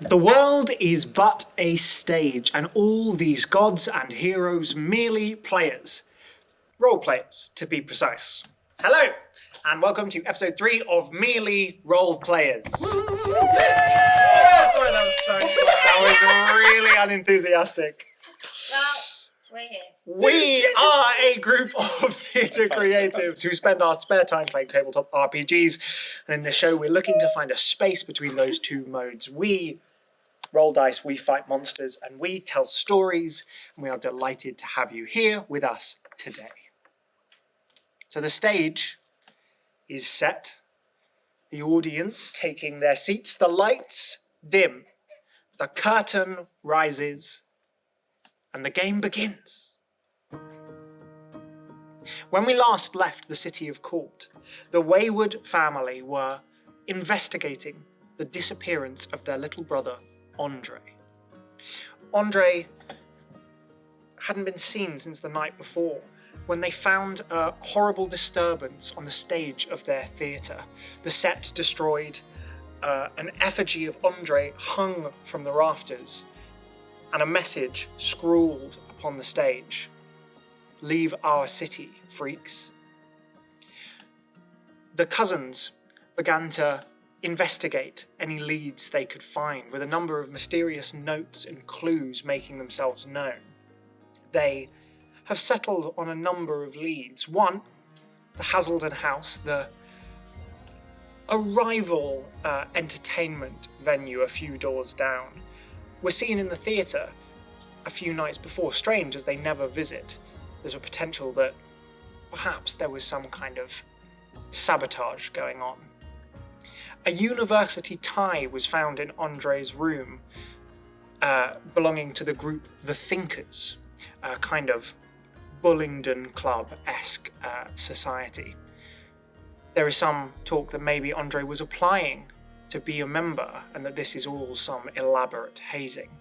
The world is but a stage, and all these gods and heroes merely players. Role players, to be precise. Hello, and welcome to episode 3 of Merely Role Players. Sorry, that was really unenthusiastic. Well, we're here. We are a group of theatre creatives who spend our spare time playing tabletop RPGs, and in this show we're looking to find a space between those two modes. We roll dice, we fight monsters, and we tell stories, and we are delighted to have you here with us today. So the stage is set, the audience taking their seats, the lights dim, the curtain rises, and the game begins. When we last left the city of Court, the Wayward family were investigating the disappearance of their little brother, Andre. Andre hadn't been seen since the night before, when they found a horrible disturbance on the stage of their theatre. The set destroyed, an effigy of Andre hung from the rafters, and a message scrawled upon the stage: "Leave our city, freaks." The cousins began to investigate any leads they could find, with a number of mysterious notes and clues making themselves known. They have settled on a number of leads. One, the Hazelden House, a rival entertainment venue a few doors down, were seen in the theatre a few nights before. Strange, as they never visit. There's a potential that perhaps there was some kind of sabotage going on. A university tie was found in Andre's room, belonging to the group The Thinkers, a kind of Bullingdon Club-esque society. There is some talk that maybe Andre was applying to be a member, and that this is all some elaborate hazing.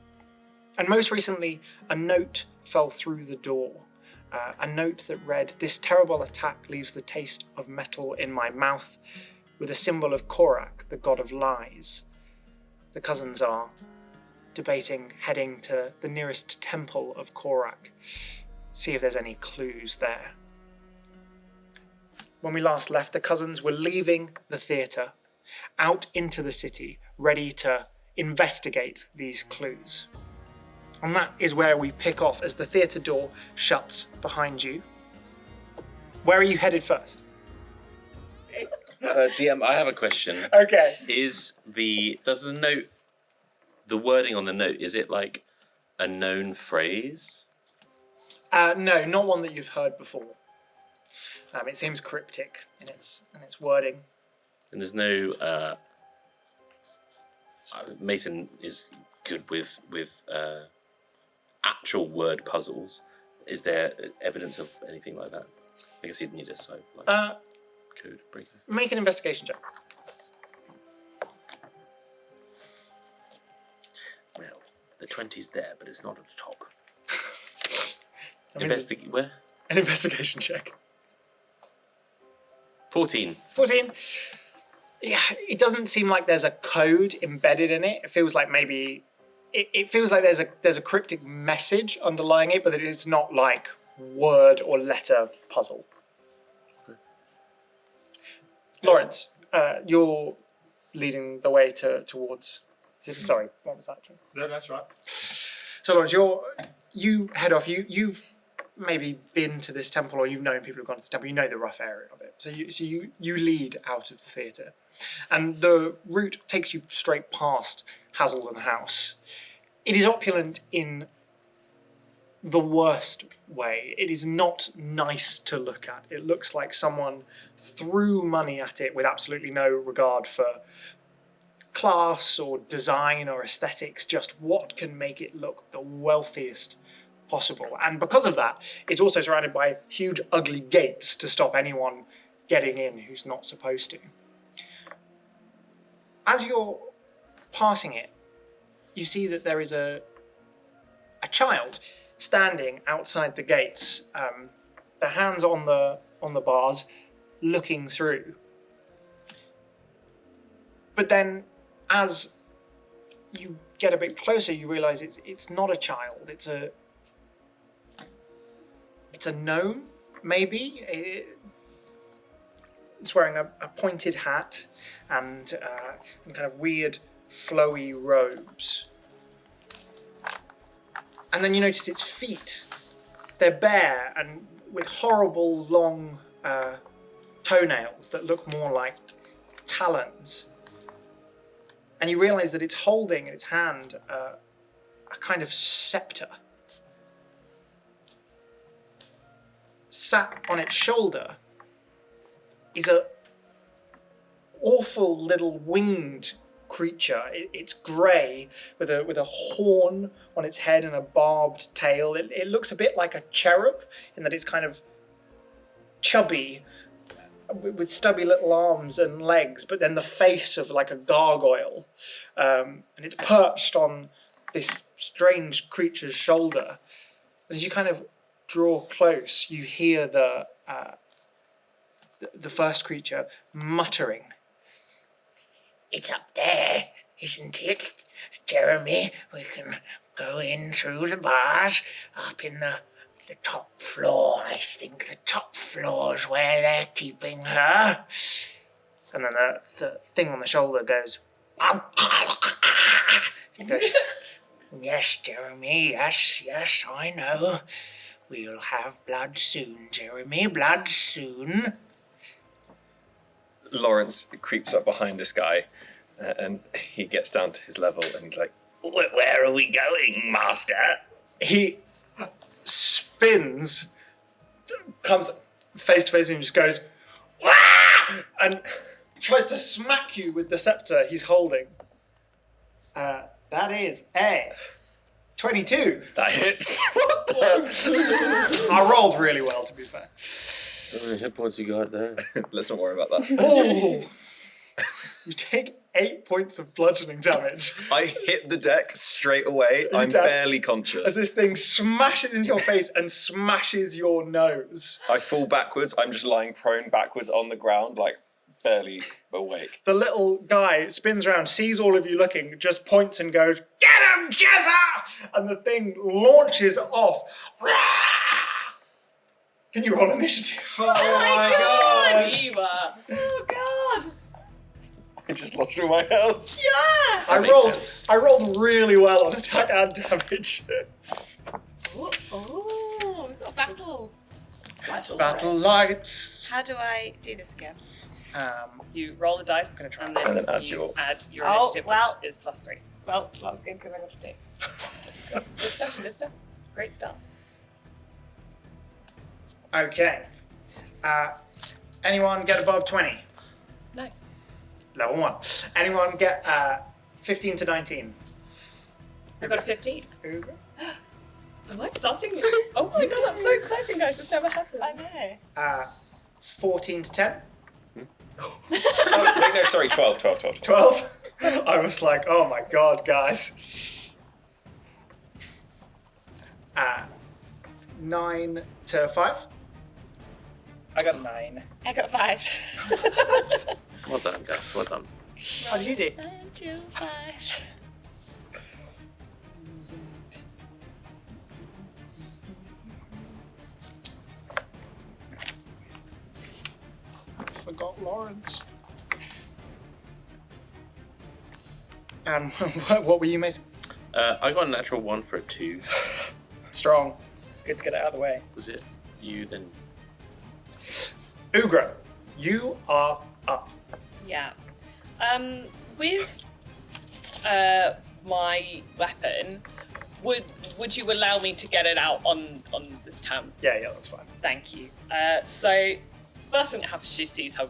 And most recently, a note fell through the door. A note that read, "This terrible attack leaves the taste of metal in my mouth," with a symbol of Korak, the god of lies. The cousins are debating heading to the nearest temple of Korak, see if there's any clues there. When we last left, the cousins were leaving the theatre, out into the city, ready to investigate these clues. And that is where we pick off as the theatre door shuts behind you. Where are you headed first? DM, I have a question. Okay. Does the wording on the note, is it like a known phrase? No, not one that you've heard before. It seems cryptic in its wording. And there's no... Mason is good with actual word puzzles. Is there evidence of anything like that? I guess he'd need a code breaker. Make an investigation check. Well, the 20's there, but it's not at the top. An Where? investigation check. 14. 14. Yeah, it doesn't seem like there's a code embedded in it. It feels like maybe it feels like there's a cryptic message underlying it, but it is not like word or letter puzzle. Okay. Lawrence, you're leading the way towards. Sorry, what was that? No, that's right. So Lawrence, you head off. You've maybe been to this temple, or you've known people who've gone to this temple. You know the rough area of it. So you lead out of the theatre, and the route takes you straight past Hazelden House. It is opulent in the worst way. It is not nice to look at. It looks like someone threw money at it with absolutely no regard for class or design or aesthetics, just what can make it look the wealthiest possible. And because of that, it's also surrounded by huge ugly gates to stop anyone getting in who's not supposed to. As you're passing it, you see that there is a child standing outside the gates, their hands on the bars, looking through. But then, as you get a bit closer, you realise it's not a child. It's a gnome, maybe. It's wearing a pointed hat and kind of weird, flowy robes. And then you notice its feet. They're bare and with horrible, long toenails that look more like talons. And you realise that it's holding in its hand a kind of sceptre. Sat on its shoulder is a awful little winged creature. It's grey with a horn on its head and a barbed tail. It looks a bit like a cherub in that it's kind of chubby with stubby little arms and legs, but then the face of like a gargoyle. And it's perched on this strange creature's shoulder. And as you kind of draw close, you hear the first creature muttering. It's up there, isn't it, Jeremy? We can go in through the bars, up in the top floor. I think the top floor's where they're keeping her. And then the thing on the shoulder goes. It goes, Yes, Jeremy, yes, I know. We'll have blood soon, Jeremy, blood soon. Lawrence creeps up behind this guy and he gets down to his level and he's like, Where are we going, master? he spins, comes face to face with him, and just goes, "Wah!" and tries to smack you with the sceptre he's holding. That is a 22. that hits. What the? I rolled really well, to be fair. How many hit points you got there? Let's not worry about that. Oh! You take 8 points of bludgeoning damage I hit the deck straight away. I'm dead? barely conscious. as this thing smashes into your face and smashes your nose. I fall backwards. I'm just lying prone backwards on the ground, like barely awake. The little guy spins around, sees all of you looking, just points and goes, "Get him, Jezza!" And the thing launches off. Can you roll initiative? Oh my god! You are. Oh god! I just lost all my health. Yeah! I rolled really well on attack and damage. Oh, we've got a battle. Battle lights. How do I do this again? You roll the dice, Gonna try and then and then add you your- add your Oh, initiative, well. which is +3. Well, that's good because I got a 2. Good stuff, good stuff. Great start. Okay. Anyone get above 20? No. Level 1. Anyone get 15 to 19? I got a 15. Ögra? Am I starting? Oh my god, that's so exciting, guys. It's never happened. I know. 14 to 10? Oh, wait, no, sorry, 12. 12? I was like, oh my god, guys. 9 to 5? I got 9. I got 5. Well done, guys. Well done. How did you do? 9, 2, 5. Forgot Lawrence. And what were you, Mason? I got a natural 1 for a 2. Strong. It's good to get it out of the way. Was it you then? Ögra, you are up. Yeah. With my weapon, would you allow me to get it out on this town? Yeah, that's fine. Thank you. So first thing that happens, she sees her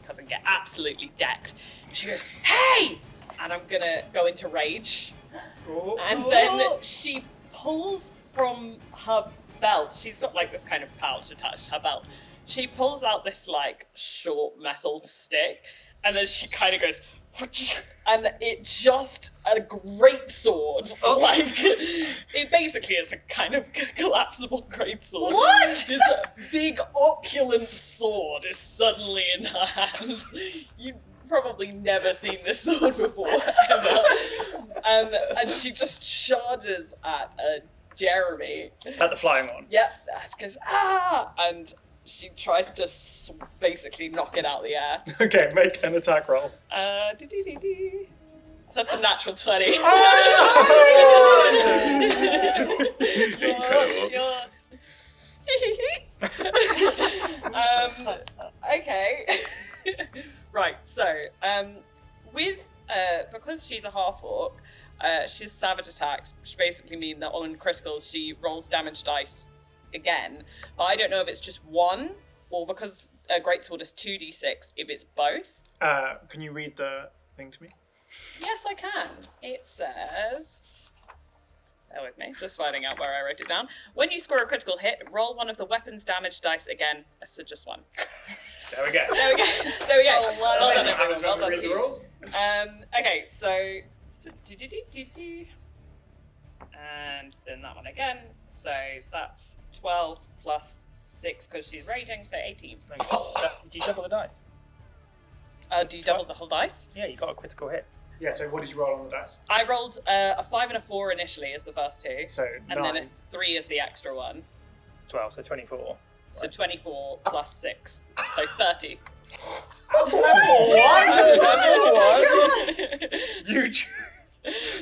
cousin get absolutely decked. She goes, "Hey!" And I'm gonna go into rage. And then she pulls from her belt. She's got like this kind of pouch attached to her belt. She pulls out this like short metal stick, and then she kind of goes, and it just a great sword. Like it basically is a kind of collapsible great sword. What? This big opulent sword is suddenly in her hands. You've probably never seen this sword before, ever. and she just charges at Jeremy. At the flying one. Yep, and goes, ah! And she tries to basically knock it out of the air. Okay, make an attack roll. That's a natural 20. Yours. Okay. Right, so, with, because she's a half-orc, she's savage attacks, which basically mean that on criticals she rolls damage dice again. But I don't know if it's just one, or because a greatsword is 2d6, if it's both. Can you read the thing to me? Yes, I can. It says... Bear with me, just finding out where I wrote it down. When you score a critical hit, roll one of the weapon's damage dice again. So just one. There we go. There we go. There we go. Oh, well Well done, done, everyone. Well done Read to the you. rolls. Okay, so... And then that one again. So that's 12 plus 6 because she's raging, so 18. Do you double the dice? Do you double the whole dice? Yeah, you got a critical hit. Yeah, so what did you roll on the dice? I rolled a 5 and a 4 initially as the first two, So and 9. then a 3 as the extra one. 12, so 24. So 24 plus 6, so 30.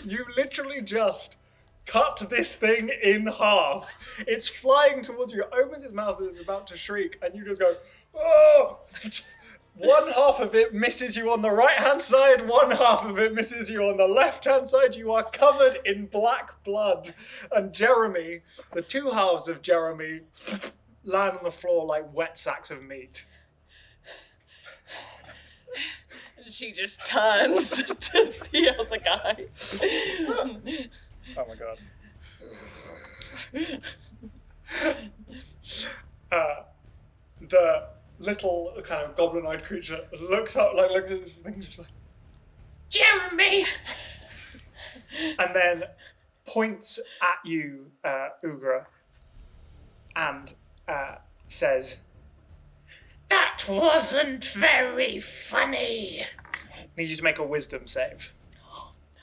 You literally just cut this thing in half. It's flying towards you. It opens its mouth and it's about to shriek, and you just go, oh! One half of it misses you on the right-hand side, one half of it misses you on the left-hand side. You are covered in black blood. And Jeremy, the two halves of Jeremy, land on the floor like wet sacks of meat. And she just turns to the other guy. Oh my god. The little kind of goblin-eyed creature looks up, like looks at this thing, and just like, Jeremy! and then points at you, Ögra, and says, That wasn't very funny. "Need you to make a wisdom save."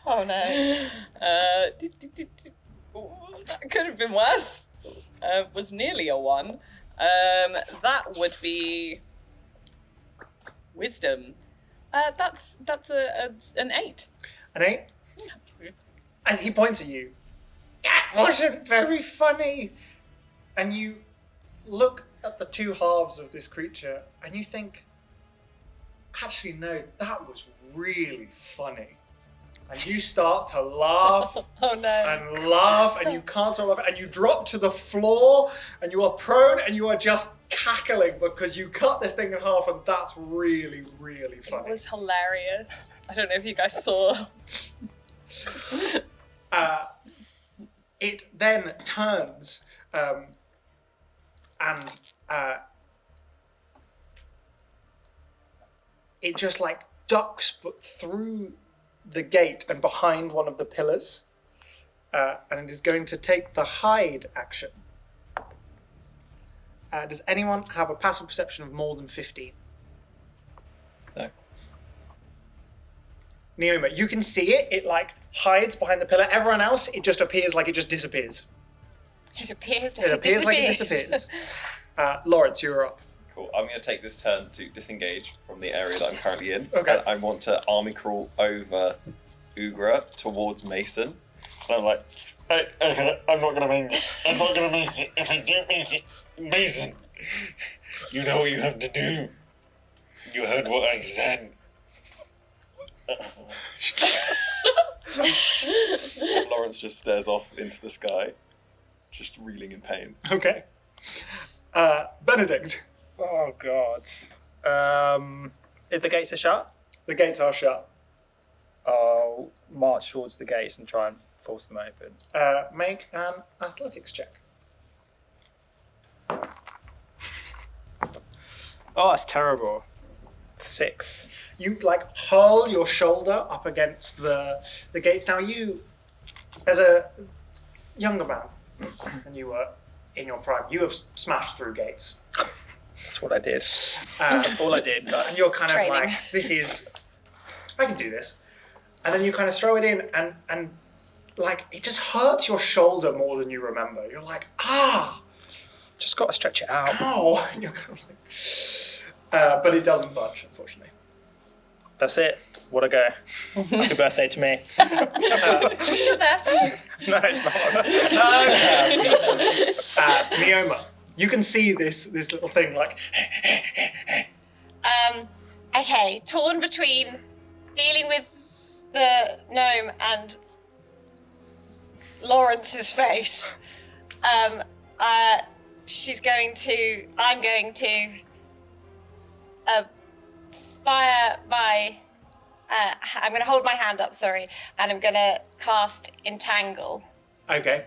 Oh no. That could have been worse. Was nearly a 1. That would be wisdom. That's an 8. An 8. As he points at you, that wasn't very funny. And you look at the two halves of this creature, and you think, actually, no, that was really funny. And you start to laugh Oh no. and laugh, and you can't stop laughing, and you drop to the floor, and you are prone, and you are just cackling because you cut this thing in half, and that's really, really It funny. was hilarious. I don't know if you guys saw. It then turns, and it just like ducks through the gate and behind one of the pillars, and it is going to take the hide action. Does anyone have a passive perception of more than 15? No. Neoma, you can see it. It like hides behind the pillar. Everyone else, it just appears like it just disappears. It appears like It appears like it disappears. Lawrence, you're up. Cool. I'm going to take this turn to disengage from the area that I'm currently in. Okay. And I want to army crawl over Ögra towards Mason. And I'm like, I'm not going to make it. I'm not going to make it. If I don't make it, Mason, you know what you have to do. You heard what I said. Lawrence just stares off into the sky, just reeling in pain. Okay. Benedict, Oh god. If the gates are shut, the gates are shut. I'll march towards the gates and try and force them open. Make an athletics check. Oh, that's terrible. 6. You like hurl your shoulder up against the gates. Now you, as a younger man, and you were in your prime, you have smashed through gates. That's what I did. That's all I did, guys. And you're kind of Training. like, this is, I can do this. And then you kind of throw it in, and like, it just hurts your shoulder more than you remember. You're like, Just got to stretch it out. ow! And you're kind of like, but it doesn't budge, unfortunately. That's it. What a go. Happy birthday to me. It's your birthday? No, it's not. Neoma, you can see this little thing like, Okay, torn between dealing with the gnome and Lawrence's face. I'm going to fire my, I'm going to hold my hand up, sorry, and I'm going to cast Entangle. okay.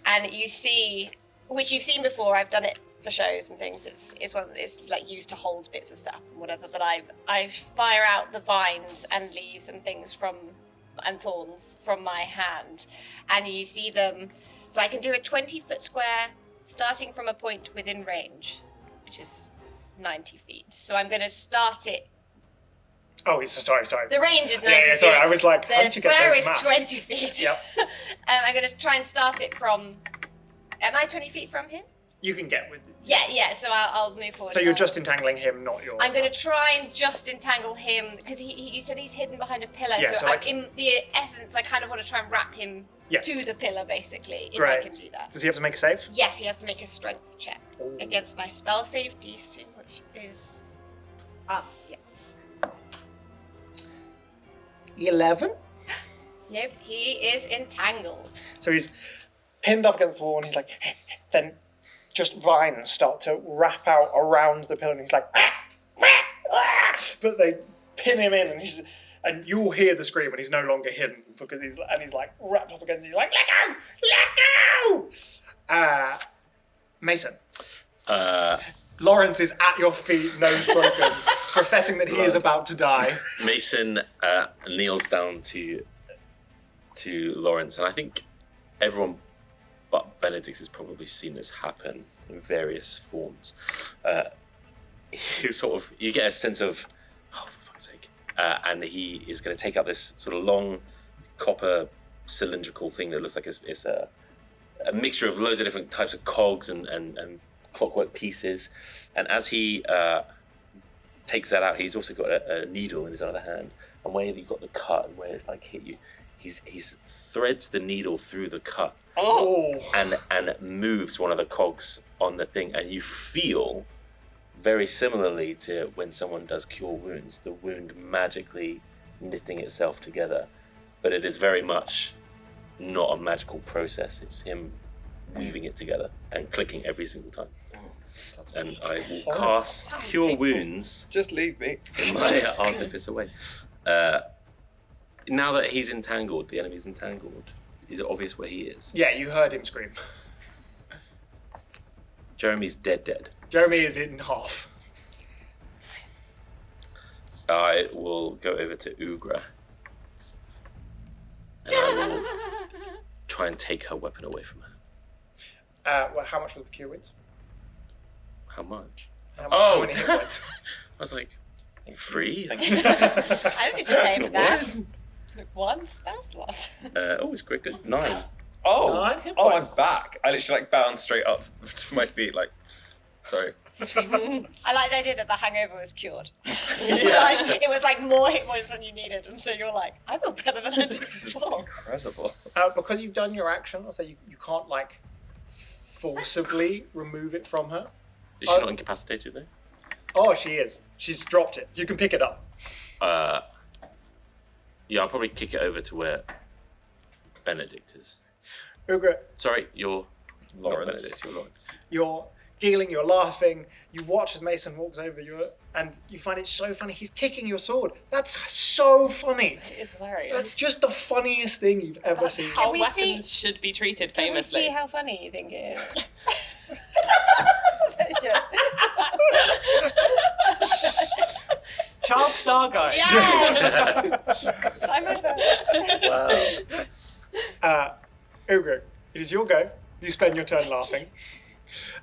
And you see, which you've seen before, I've done it for shows and things, it's one it's like used to hold bits of sap and whatever, but I fire out the vines and leaves and things and thorns from my hand, and you see them, so I can do a 20-foot square starting from a point within range, which is 90 feet. So I'm going to start it. Oh, sorry. The range is 90 feet. Yeah, sorry, I was like, how the did you get square those is maths? 20 feet. Yep. I'm going to try and start it from, am I 20 feet from him? You can get with it. Yeah, so I'll move forward. So you're just entangling him, not your... I'm going to try and just entangle him, because you said he's hidden behind a pillar, Yeah, so like- in the essence, I kind of want to try and wrap him Yeah. to the pillar, basically, if Great. I can do that. Does he have to make a save? Yes, he has to make a strength check Ooh. against my spell save DC, which is... yeah. 11? Nope, he is entangled. So he's pinned up against the wall and he's like, then just vines start to wrap out around the pillar and he's like, but they pin him in and you'll hear the scream and he's no longer hidden because he's like wrapped up against you, like, let go! Mason. Lawrence is at your feet, nose broken, professing that he is about to die. Mason kneels down to Lawrence, and I think everyone but Benedict has probably seen this happen in various forms. You get a sense of, oh, for fuck's sake. And he is going to take up this sort of long copper cylindrical thing that looks like it's a mixture of loads of different types of cogs and clockwork pieces. And as he takes that out, he's also got a needle in his other hand. And where you've got the cut and where it's like hit you, he's threads the needle through the cut. Oh! And moves one of the cogs on the thing, and you feel very similarly to when someone does cure wounds, the wound magically knitting itself together. But it is very much not a magical process. It's him weaving it together and clicking every single time. And I will cast Cure Wounds Just leave me. in my artifice away. Now that he's entangled, the enemy's entangled, is it obvious where he is? Yeah, you heard him scream. Jeremy's dead. Jeremy is in half. I will go over to Ögra. And I will try and take her weapon away from her. Well, how much was the cure wounds? How much? How many hit points? I was like, free? I don't need to pay for that. One spell slot. It's quite good. 9. Oh, 9 hit I'm points. back. I literally bound straight up to my feet, like, sorry. I like the idea that the hangover was cured. It was like more hit points than you needed, and so you're like, I feel better than I did This is before. incredible. Because you've done your action, so you can't like forcibly remove it from her. Is she not incapacitated though? Oh, she is. She's dropped it. You can pick it up. Yeah, I'll probably kick it over to where Benedict is. Ögra, Sorry, you're not Lawrence. Benedict, you're Lawrence. you're giggling, you're laughing. You watch as Mason walks over you, and you find it so funny. He's kicking your sword. That's so funny. It's hilarious. That's just the funniest thing you've ever seen. How we weapons see- should be treated Can we famously. see how funny you think it is? Child star guy. Yeah! Simon Ögra, it is your go. You spend your turn laughing.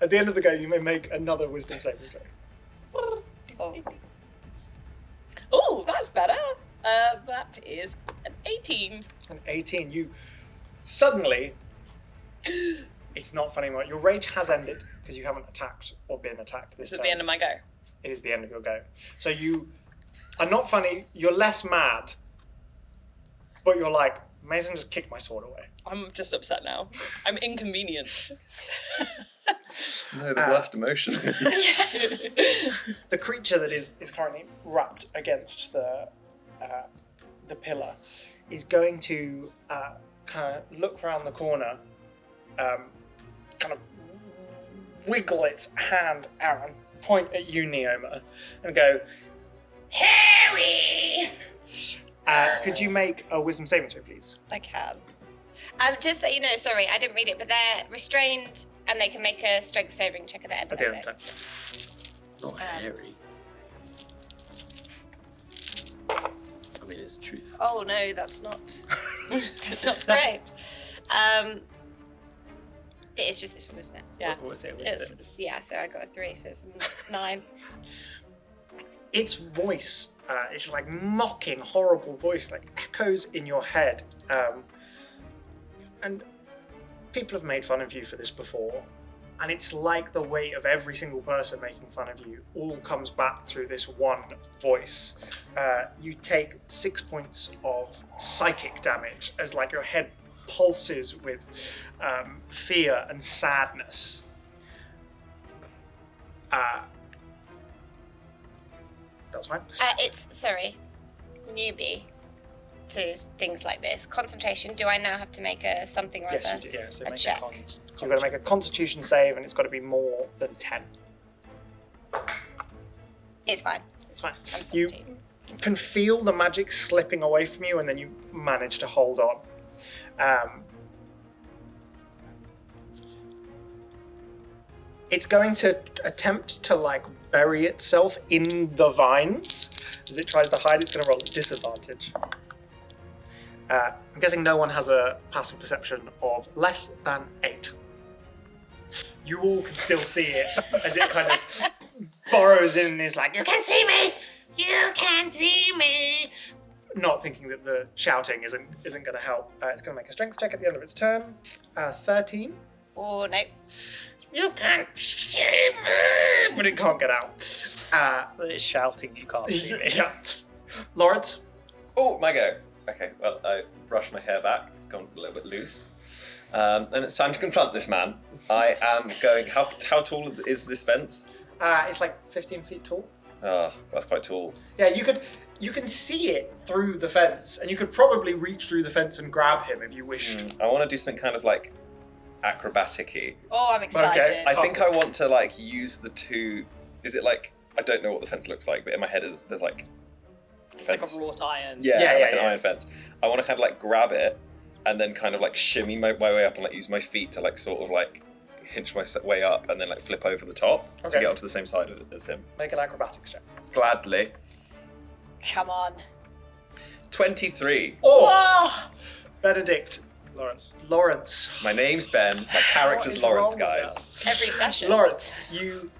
At the end of the go, you may make another wisdom saving throw. Oh, that's better. That is an 18. An 18. You Suddenly, it's not funny anymore. Your rage has ended because you haven't attacked or been attacked this Is it turn. the end of my go? It is the end of your go. So you are not funny. You're less mad, but you're like, Mason just kicked my sword away. I'm just upset now. I'm inconvenienced. No, the worst emotion. The creature that is currently wrapped against the pillar is going to kind of look around the corner, kind of wiggle its hand out and point at you, Neoma, and go, Harry! could you make a wisdom saving throw, please? I can. Just so you know, sorry, I didn't read it, but they're restrained and they can make a strength saving check at the end At of the their end go. of the time. Not hairy. I mean, it's truthful. Oh no, that's not. That's not great. It's just this one, isn't it? Yeah. What was it? Yeah. So I got a 3, so it's a 9. Its voice, it's like mocking, horrible voice, like echoes in your head. And people have made fun of you for this before, and it's like the weight of every single person making fun of you all comes back through this one voice. You take 6 points of psychic damage as like your head pulses with fear and sadness. That's fine. It's newbie to things like this. Concentration. Do I now have to make a something or Yes, other? you do. Yeah, so A make check. con. So you've got to make a Constitution save, and it's got to be more than 10. It's fine. It's fine. I'm You 17. can feel the magic slipping away from you, and then you manage to hold on. It's going to attempt to like bury itself in the vines. As it tries to hide, it's going to roll at disadvantage. I'm guessing no one has a passive perception of less than 8. You all can still see it as it kind of burrows in and is like, You can see me! You can see me! not thinking that the shouting isn't going to help. It's going to make a strength check at the end of its turn. 13, Oh no. You can see me! but it can't get out. But it's shouting, you can't see me. Yeah. Lawrence, Oh, my go. Okay, well, I brushed my hair back. It's gone a little bit loose. And it's time to confront this man. I am going... How tall is this fence? it's like 15 feet tall. Oh, that's quite tall. Yeah, you can see it through the fence, and you could probably reach through the fence and grab him if you wished. I want to do something kind of like acrobatic-y. Oh, I'm excited. Okay. I think I want to like use the two... Is it like... I don't know what the fence looks like, but in my head there's like... It's like a wrought iron. Yeah, Yeah, like yeah. an iron fence. I want to kind of like grab it and then kind of like shimmy my way up and like use my feet to like sort of like hinge my way up and then like flip over the top to Okay. get onto the same side of it as him. Make an acrobatics check. Gladly. Come on. 23. Oh! Benedict. Lawrence. My name's Ben. My character's is Lawrence, wrong with guys. Every session. Lawrence, you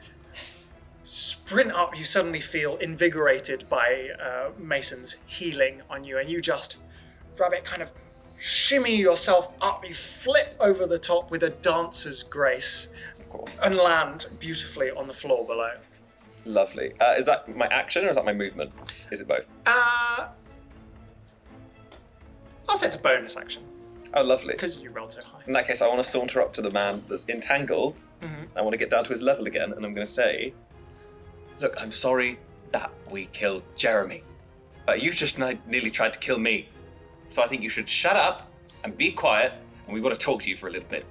sprint up, you suddenly feel invigorated by Mason's healing on you, and you just grab it, kind of shimmy yourself up, you flip over the top with a dancer's grace, Of course. and land beautifully on the floor below. Lovely. Is that my action or is that my movement? Is it both? I'll say it's a bonus action, Oh, lovely. because you rolled so high. In that case, I want to saunter up to the man that's entangled. I want to get down to his level again, and I'm going to say, look, I'm sorry that we killed Jeremy, but you just nearly tried to kill me. So I think you should shut up and be quiet, and we've got to talk to you for a little bit.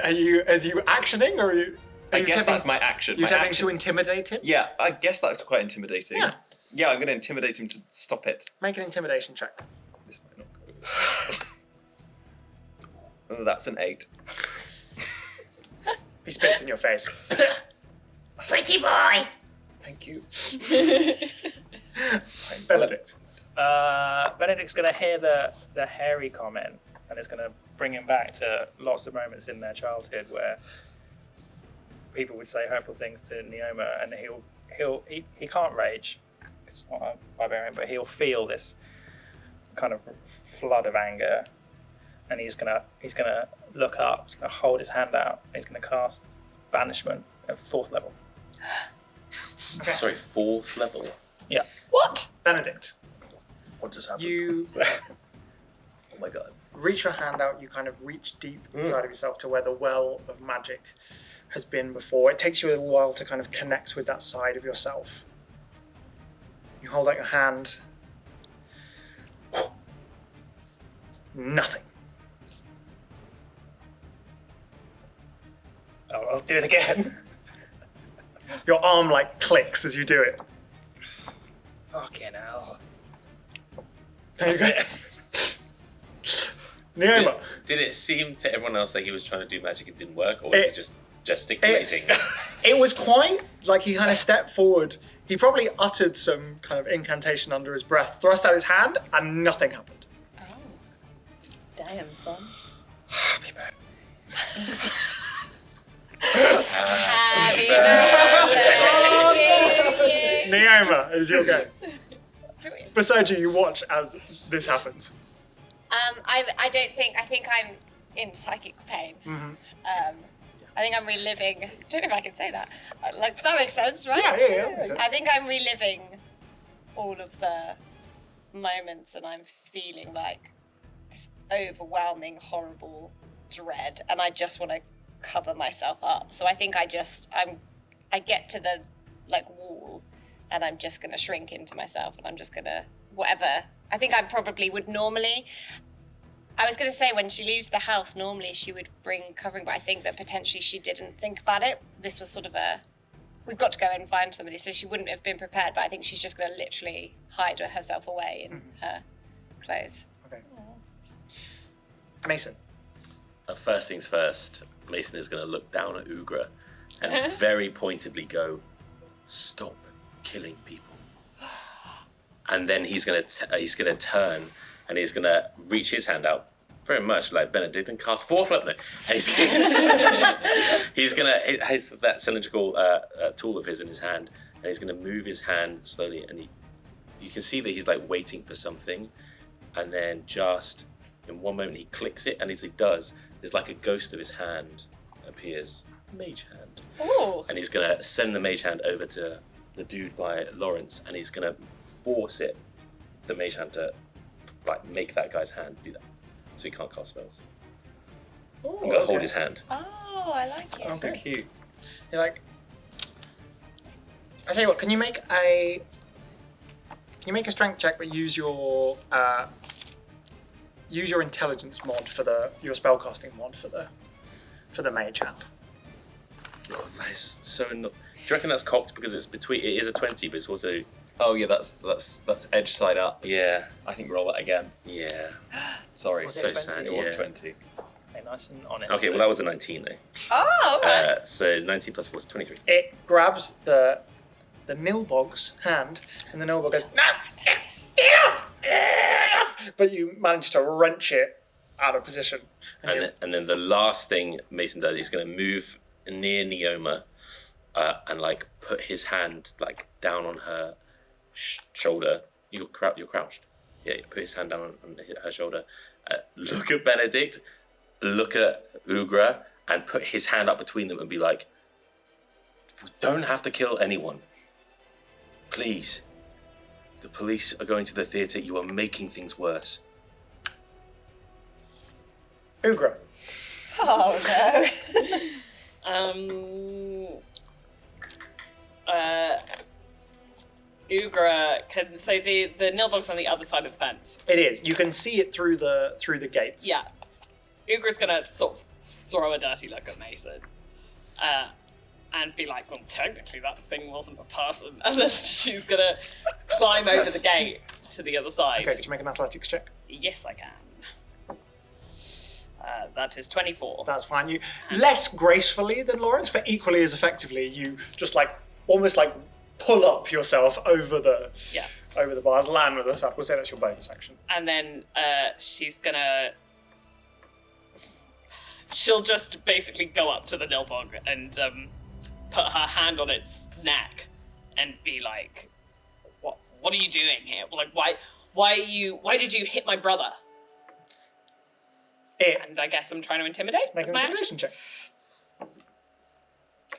Are you actioning, or are you... I guess that's my action. You're My attempting action. to intimidate him? Yeah, I guess that's quite intimidating. Yeah. Yeah, I'm going to intimidate him to stop it. Make an intimidation check. This might not go. Oh, that's an 8. He spits in your face. Pretty boy! Thank you. Benedict. Benedict's going to hear the hairy comment, and it's going to bring him back to lots of moments in their childhood where people would say hurtful things to Neoma, and he can't rage. It's not a barbarian, but he'll feel this kind of flood of anger and he's gonna look up. He's gonna hold his hand out. And he's gonna cast banishment at 4th level. Okay. Sorry, 4th level. Yeah. What? Benedict, What just happened? you Oh my god. reach your hand out, you kind of reach deep inside of yourself to where the well of magic has been before. It takes you a little while to kind of connect with that side of yourself. You hold out your hand. Nothing. Oh, I'll do it again. Your arm like clicks as you do it. Fucking hell. There you go. Neoma. Did it seem to everyone else like he was trying to do magic and didn't work, or was he just gesticulating? It was quite like he kind of stepped forward. He probably uttered some kind of incantation under his breath, thrust out his hand, and nothing happened. Oh. Damn, son. Happy birthday. Happy birthday. Neoma, it is your go. Beside you, you watch as this happens. I think I'm in psychic pain. I think I'm reliving. I don't know if I can say that. Like that makes sense, right? Yeah. I think I'm reliving all of the moments, and I'm feeling like this overwhelming, horrible dread, and I just want to cover myself up. So I think I get to the wall, and I'm just gonna shrink into myself, and I'm just gonna whatever. I think I probably would normally. I was going to say when she leaves the house, normally she would bring covering, but I think that potentially she didn't think about it. This was sort of we've got to go and find somebody, so she wouldn't have been prepared, but I think she's just going to literally hide herself away in her clothes. Okay. Mason. First things first, Mason is going to look down at Ögra and very pointedly go, "Stop killing people." And then he's going to turn and he's going to reach his hand out, very much like Benedict, and cast 4th level. And he's he has that cylindrical tool of his in his hand, and he's going to move his hand slowly, and you can see that he's like waiting for something, and then just in one moment he clicks it, and as he does, there's like a ghost of his hand appears, mage hand. Ooh. And he's going to send the mage hand over to the dude by Lawrence, and he's going to force the mage hand to make that guy's hand do that, so he can't cast spells. Ooh, I'm gonna hold his hand. Oh, I like it. Okay. Cute. You're like, I tell you what, can you make a strength check, but use your intelligence mod for your spellcasting mod for the mage hand. Oh, that is so. Do you reckon that's cocked because it is a 20, but it's also Oh yeah, that's edge side up. yeah. I think roll that again. Yeah. Sorry. Was So it sad. It was Yeah. 20. Okay, nice and honest. Okay, well that was a 19 though. Oh, okay. So 19 plus 4 is 23. It grabs the Nilbog's hand, and the Nilbog goes, "No, enough!" But you manage to wrench it out of position. And then the last thing Mason does, he's going to move near Neoma and put his hand down on her shoulder. You're crouched. Yeah, put his hand down on her shoulder. Look at Benedict, look at Ögra, and put his hand up between them and be like, "We don't have to kill anyone. Please. The police are going to the theatre. You are making things worse." Ögra. Oh no. Ögra can. So the Nilbog's on the other side of the fence. It is. You can see it through the gates. Yeah. Ögra's gonna sort of throw a dirty look at Mason. And be like, "Well, technically that thing wasn't a person." And then she's gonna climb over the gate to the other side. Okay, could you make an athletics check? Yes, I can. That is 24. That's fine. You less gracefully than Lawrence, but equally as effectively. You just almost pull up yourself over the bars, land with a thud. We'll say that's your bonus action. And then she'll just basically go up to the Nilbog and put her hand on its neck and be like, "What are you doing here? Like, why did you hit my brother?" And I guess I'm trying to intimidate. Make That's an my action. intimidation check.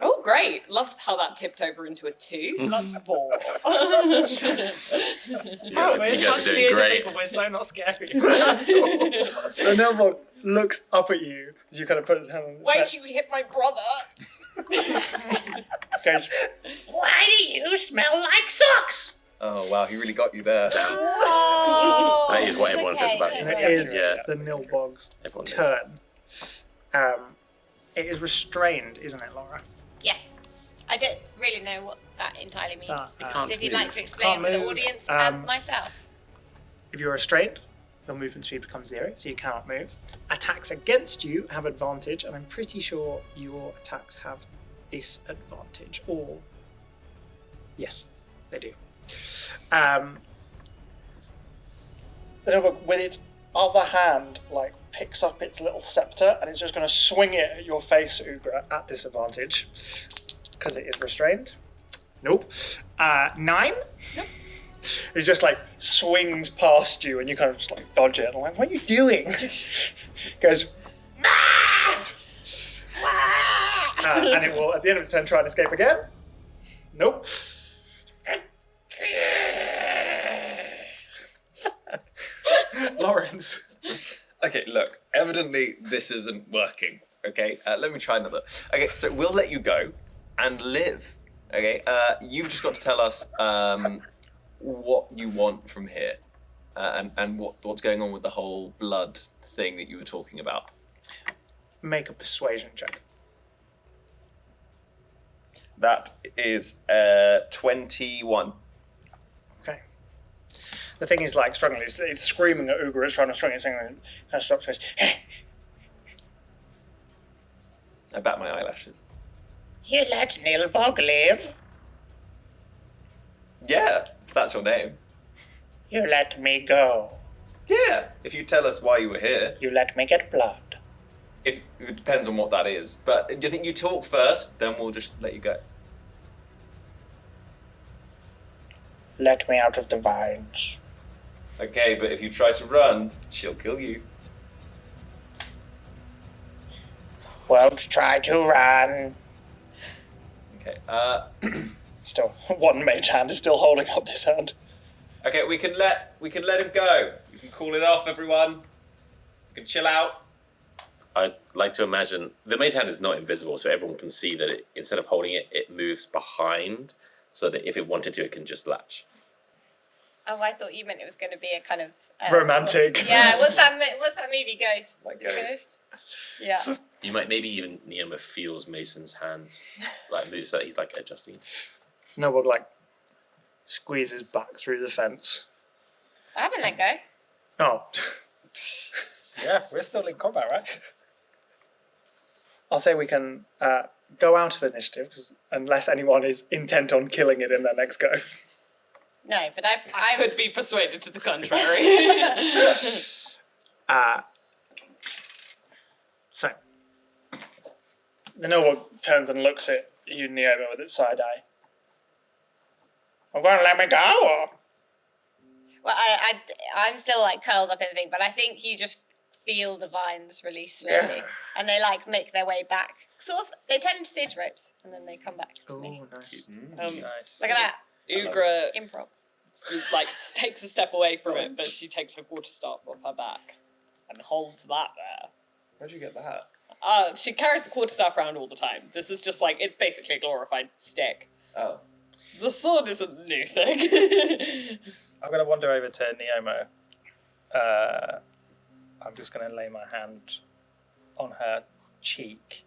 Oh, great. Love how that tipped over into a 2, so that's 4. Oh, You guys are doing great. We're so not scary. The Nilbog looks up at you as you kind of put his hand on his Wait, head. you hit my brother. Goes, Why do you smell like socks? Oh wow, he really got you there. Oh, That is what it's everyone okay, says about don't you. and worry. it is Yeah. the Nilbog's Everyone is. turn. It is restrained, isn't it, Laura? Yes. I don't really know what that entirely means. can't So if you'd move. like to explain Can't for the move. audience and myself. If you're restrained, your movement speed becomes 0, so you cannot move. Attacks against you have advantage, and I'm pretty sure your attacks have disadvantage. Or yes, they do. The Nilbog, with its other hand, like picks up its little scepter, and it's just going to swing it at your face, Ögra, at disadvantage because it is restrained. Nope. 9. Nope. It just like swings past you, and you kind of just like dodge it. And I'm like, what are you doing? Goes. And it will, at the end of its turn, try and escape again. Nope. Lawrence. Okay, look. Evidently, this isn't working. Okay, let me try another. Okay, so we'll let you go and live. Okay, you've just got to tell us what you want from here, and what's going on with the whole blood thing that you were talking about. Make a persuasion check. That is 21. Okay. The thing is like struggling. It's screaming at Ögra. It's trying to string its thing, and it kind of stops. Goes, I bat my eyelashes. You let Nilbog live? Yeah, if that's your name. You let me go. Yeah, if you tell us why you were here. You let me get blood. If it depends on what that is. But do you think you talk first? Then we'll just let you go. Let me out of the vines. Okay, but if you try to run, she'll kill you. Won't try to run. Okay. still, one mage hand is still holding up this hand. Okay, we can let him go. You can call it off, everyone. You can chill out. I'd like to imagine the mage hand is not invisible, so everyone can see that it, instead of holding it, it moves behind, so that if it wanted to, it can just latch. Oh, I thought you meant it was going to be a kind of Romantic. Yeah, what's that movie Ghost? Like Is it Ghost. Yeah. You might maybe even Neoma feels Mason's hand like moves, so that he's like adjusting. Nilbog like squeezes back through the fence. I haven't let go. Oh. Yeah, we're still in combat, right? I'll say we can go out of initiative, 'cause unless anyone is intent on killing it in their next go. No, but I Could be persuaded to the contrary. So, the Nilbog turns and looks at you, Neoma, with its side eye. I'm going to let me go, or? Well, I'm still like curled up in the thing, but I think you just feel the vines release slowly, and they like make their way back. Sort of, they turn into theatre ropes, and then they come back to me. Oh, nice. Nice. Look at that, Ögra improv. like takes a step away from it, but she takes her quarterstaff off her back and holds that there. Where'd you get that? She carries the quarterstaff around all the time. This is just like, it's basically a glorified stick. Oh. The sword is a new thing. I'm going to wander over to Neoma. I'm just going to lay my hand on her cheek,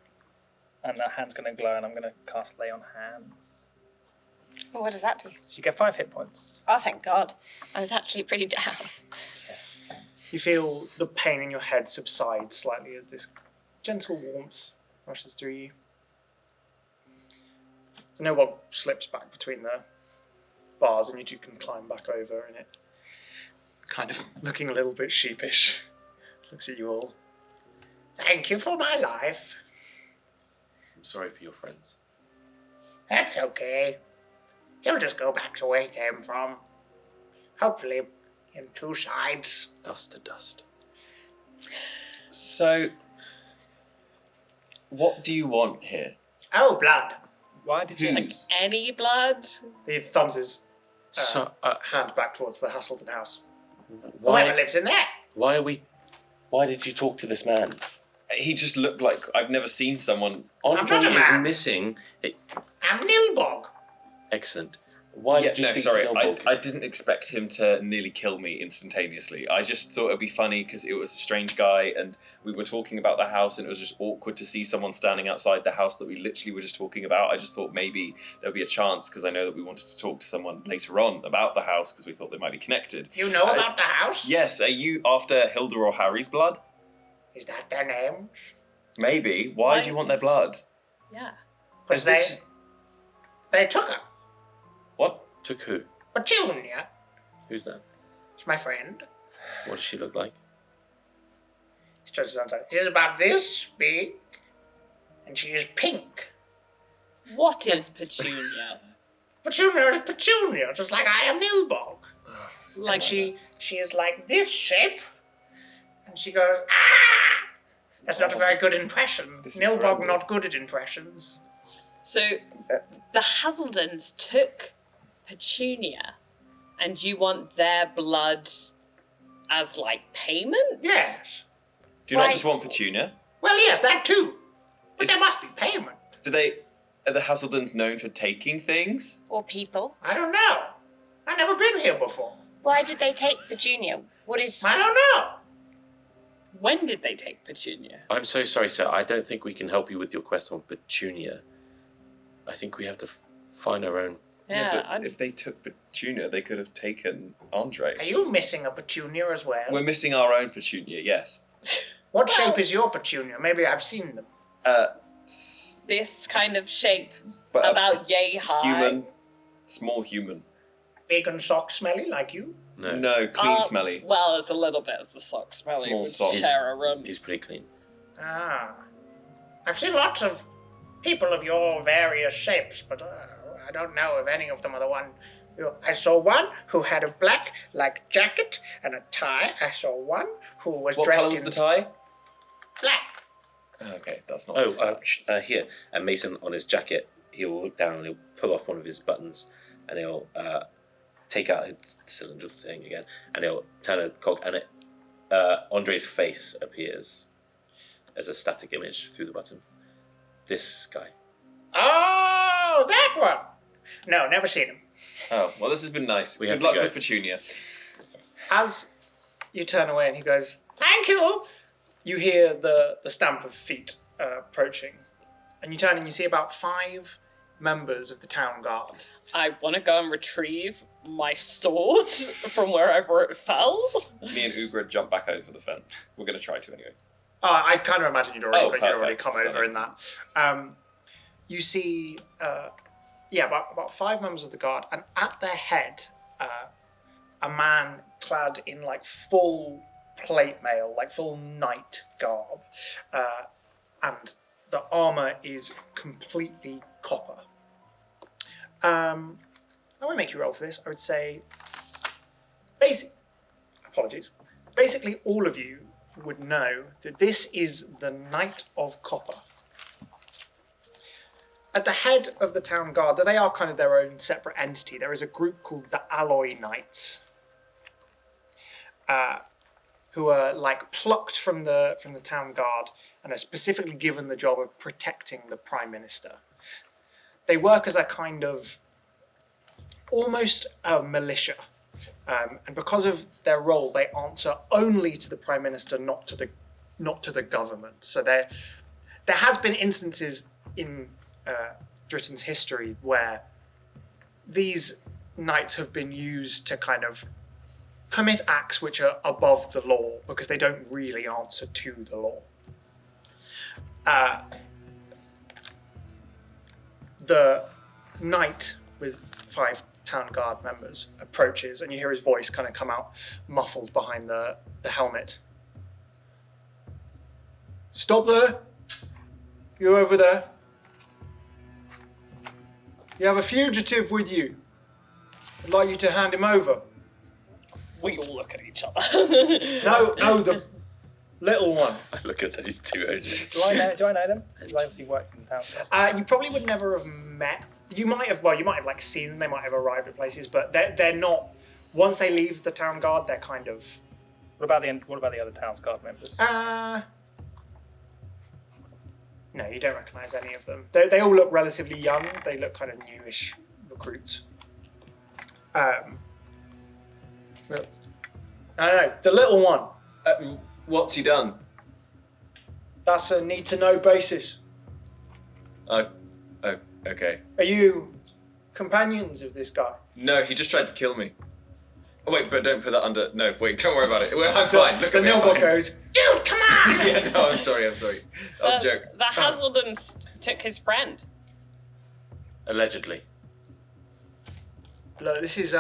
and that hand's going to glow, and I'm going to cast Lay on Hands. Well, what does that do? So you get 5 hit points. Oh, thank God. I was actually pretty down. You feel the pain in your head subside slightly as this gentle warmth rushes through you. The Nilbog slips back between the bars, and you two can climb back over, and it kind of looking a little bit sheepish looks at you all. Thank you for my life. I'm sorry for your friends. That's okay. He'll just go back to where he came from. Hopefully, in 2 sides. Dust to dust. So, what do you want here? Oh, blood. Why did you? Whose? Any blood? He thumbs his So, hand back towards the Hasselden house. Whoever why? lives in there. Why are we? Why did you talk to this man? He just looked like I've never seen someone. Andre not a is man. missing. I'm Nilbog. Excellent. Why did you speak sorry, to Nilbog? I didn't expect him to nearly kill me instantaneously. I just thought it'd be funny because it was a strange guy and we were talking about the house and it was just awkward to see someone standing outside the house that we literally were just talking about. I just thought maybe there'd be a chance because I know that we wanted to talk to someone later on about the house because we thought they might be connected. You know about the house? Yes, are you after Hilda or Harry's blood? Is that their names? Maybe. Why do you want their blood? Yeah. Because Is this- they took her. What? Took who? Petunia. Who's that? It's my friend. What does she look like? He stretches out. She's about this big. And she is pink. What is Petunia? Petunia is Petunia, just like I am Nilbog. Like And she is like this shape. And she goes, ah! That's not a very good impression. This is Nilbog horrendous. not good at impressions. So the Hasseldens took Petunia, and you want their blood as like payment? Yes. Do you not Why- just want Petunia? Well, yes, that too. But Is- there must be payment. Are the Hasseldens known for taking things? Or people. I don't know. I've never been here before. Why did they take Petunia? What is... I don't know. When did they take Petunia? I'm so sorry, sir. I don't think we can help you with your quest on Petunia. I think we have to find our own. Yeah, but if they took Petunia, they could have taken Andre. Are you missing a petunia as well? We're missing our own Petunia, yes. What shape is your petunia? Maybe I've seen them. this kind of shape, But about yay high. Human, small human. Big and sock smelly like you? No, No, clean, smelly. Well, there's a little bit of the sock smelly. Small We socks. share a room. he's pretty clean. Ah. I've seen lots of people of your various shapes, but I don't know if any of them are the one. I saw one who had a black like jacket and a tie. I saw one who was What dressed colour was in the tie? black. Okay, that's not. Here. And Mason, on his jacket, he'll look down and he'll pull off one of his buttons and he'll take out his cylinder thing again and he'll turn a cog and Andre's face appears as a static image through the button. This guy. Oh, that one. No, never seen him. Oh, well, this has been nice. We have Good to luck go. with Petunia. As you turn away and he goes, thank you, you hear the stamp of feet approaching. And you turn and you see about 5 members of the town guard. I want to go and retrieve my sword from wherever it fell. Me and Ögra jump back over the fence. We're going to try to anyway. I kind of imagine you'd already perfect. come over Stunning. in that. You see, about 5 members of the guard, and at their head, a man clad in like full plate mail, like full knight garb, and the armor is completely copper. I won't make you roll for this. I would say, basically, all of you would know that this is the Knight of Copper. At the head of the town guard, they are kind of their own separate entity. There is a group called the Alloy Knights, who are like plucked from the town guard and are specifically given the job of protecting the Prime Minister. They work as a kind of almost a militia. And because of their role, they answer only to the Prime Minister, not to the government. So there has been instances in Britain's history where these knights have been used to kind of commit acts which are above the law because they don't really answer to the law. The knight with 5 town guard members approaches, and you hear his voice kind of come out muffled behind the helmet. Stop there! You over there. You have a fugitive with you. I'd like you to hand him over. We all look at each other. No, Little one. I look at those two only. Do I know them? Because I obviously worked in town. You probably would never have met. You might have like seen them. They might have arrived at places, but they're not. Once they leave the town guard, they're kind of. What about the other town's guard members? No, you don't recognise any of them. They all look relatively young. They look kind of newish recruits. No, the little one. What's he done? That's a need-to-know basis. Okay. Are you companions of this guy? No, he just tried to kill me. Oh, wait, but don't put that under. No, wait, don't worry about it. I'm fine. Look the at me. I'm Nilbog fine. goes, Dude, come on! Yeah, no, I'm sorry. That was a joke. The Hazeldons took his friend. Allegedly. look, this is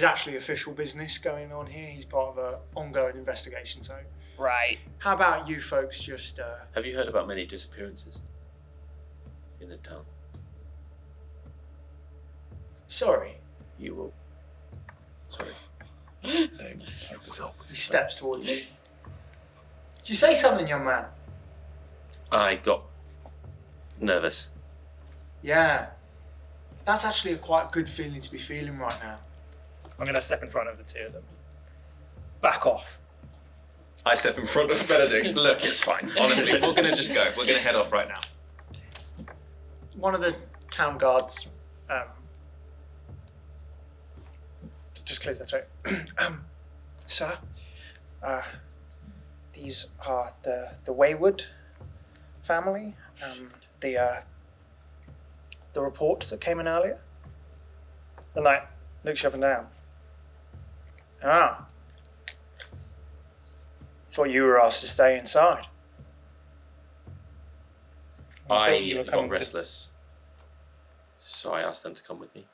actually official business going on here. He's part of an ongoing investigation, so Right. how about you folks just Have you heard about many disappearances in the town? sorry. You will. Sorry. Don't take this up. He steps towards you. Did you say something, young man? I got nervous. Yeah. That's actually a quite good feeling to be feeling right now. I'm going to step in front of the two of them. Back off. I step in front of Benedict. Look, it's fine. Honestly, we're gonna just go. We're gonna head off right now. One of the town guards just clears their throat. Sir, these are the Wayward family. The report that came in earlier. The knight looks you up and down. Ah. Thought you were asked to stay inside. thought you were I coming got to- restless, so I asked them to come with me.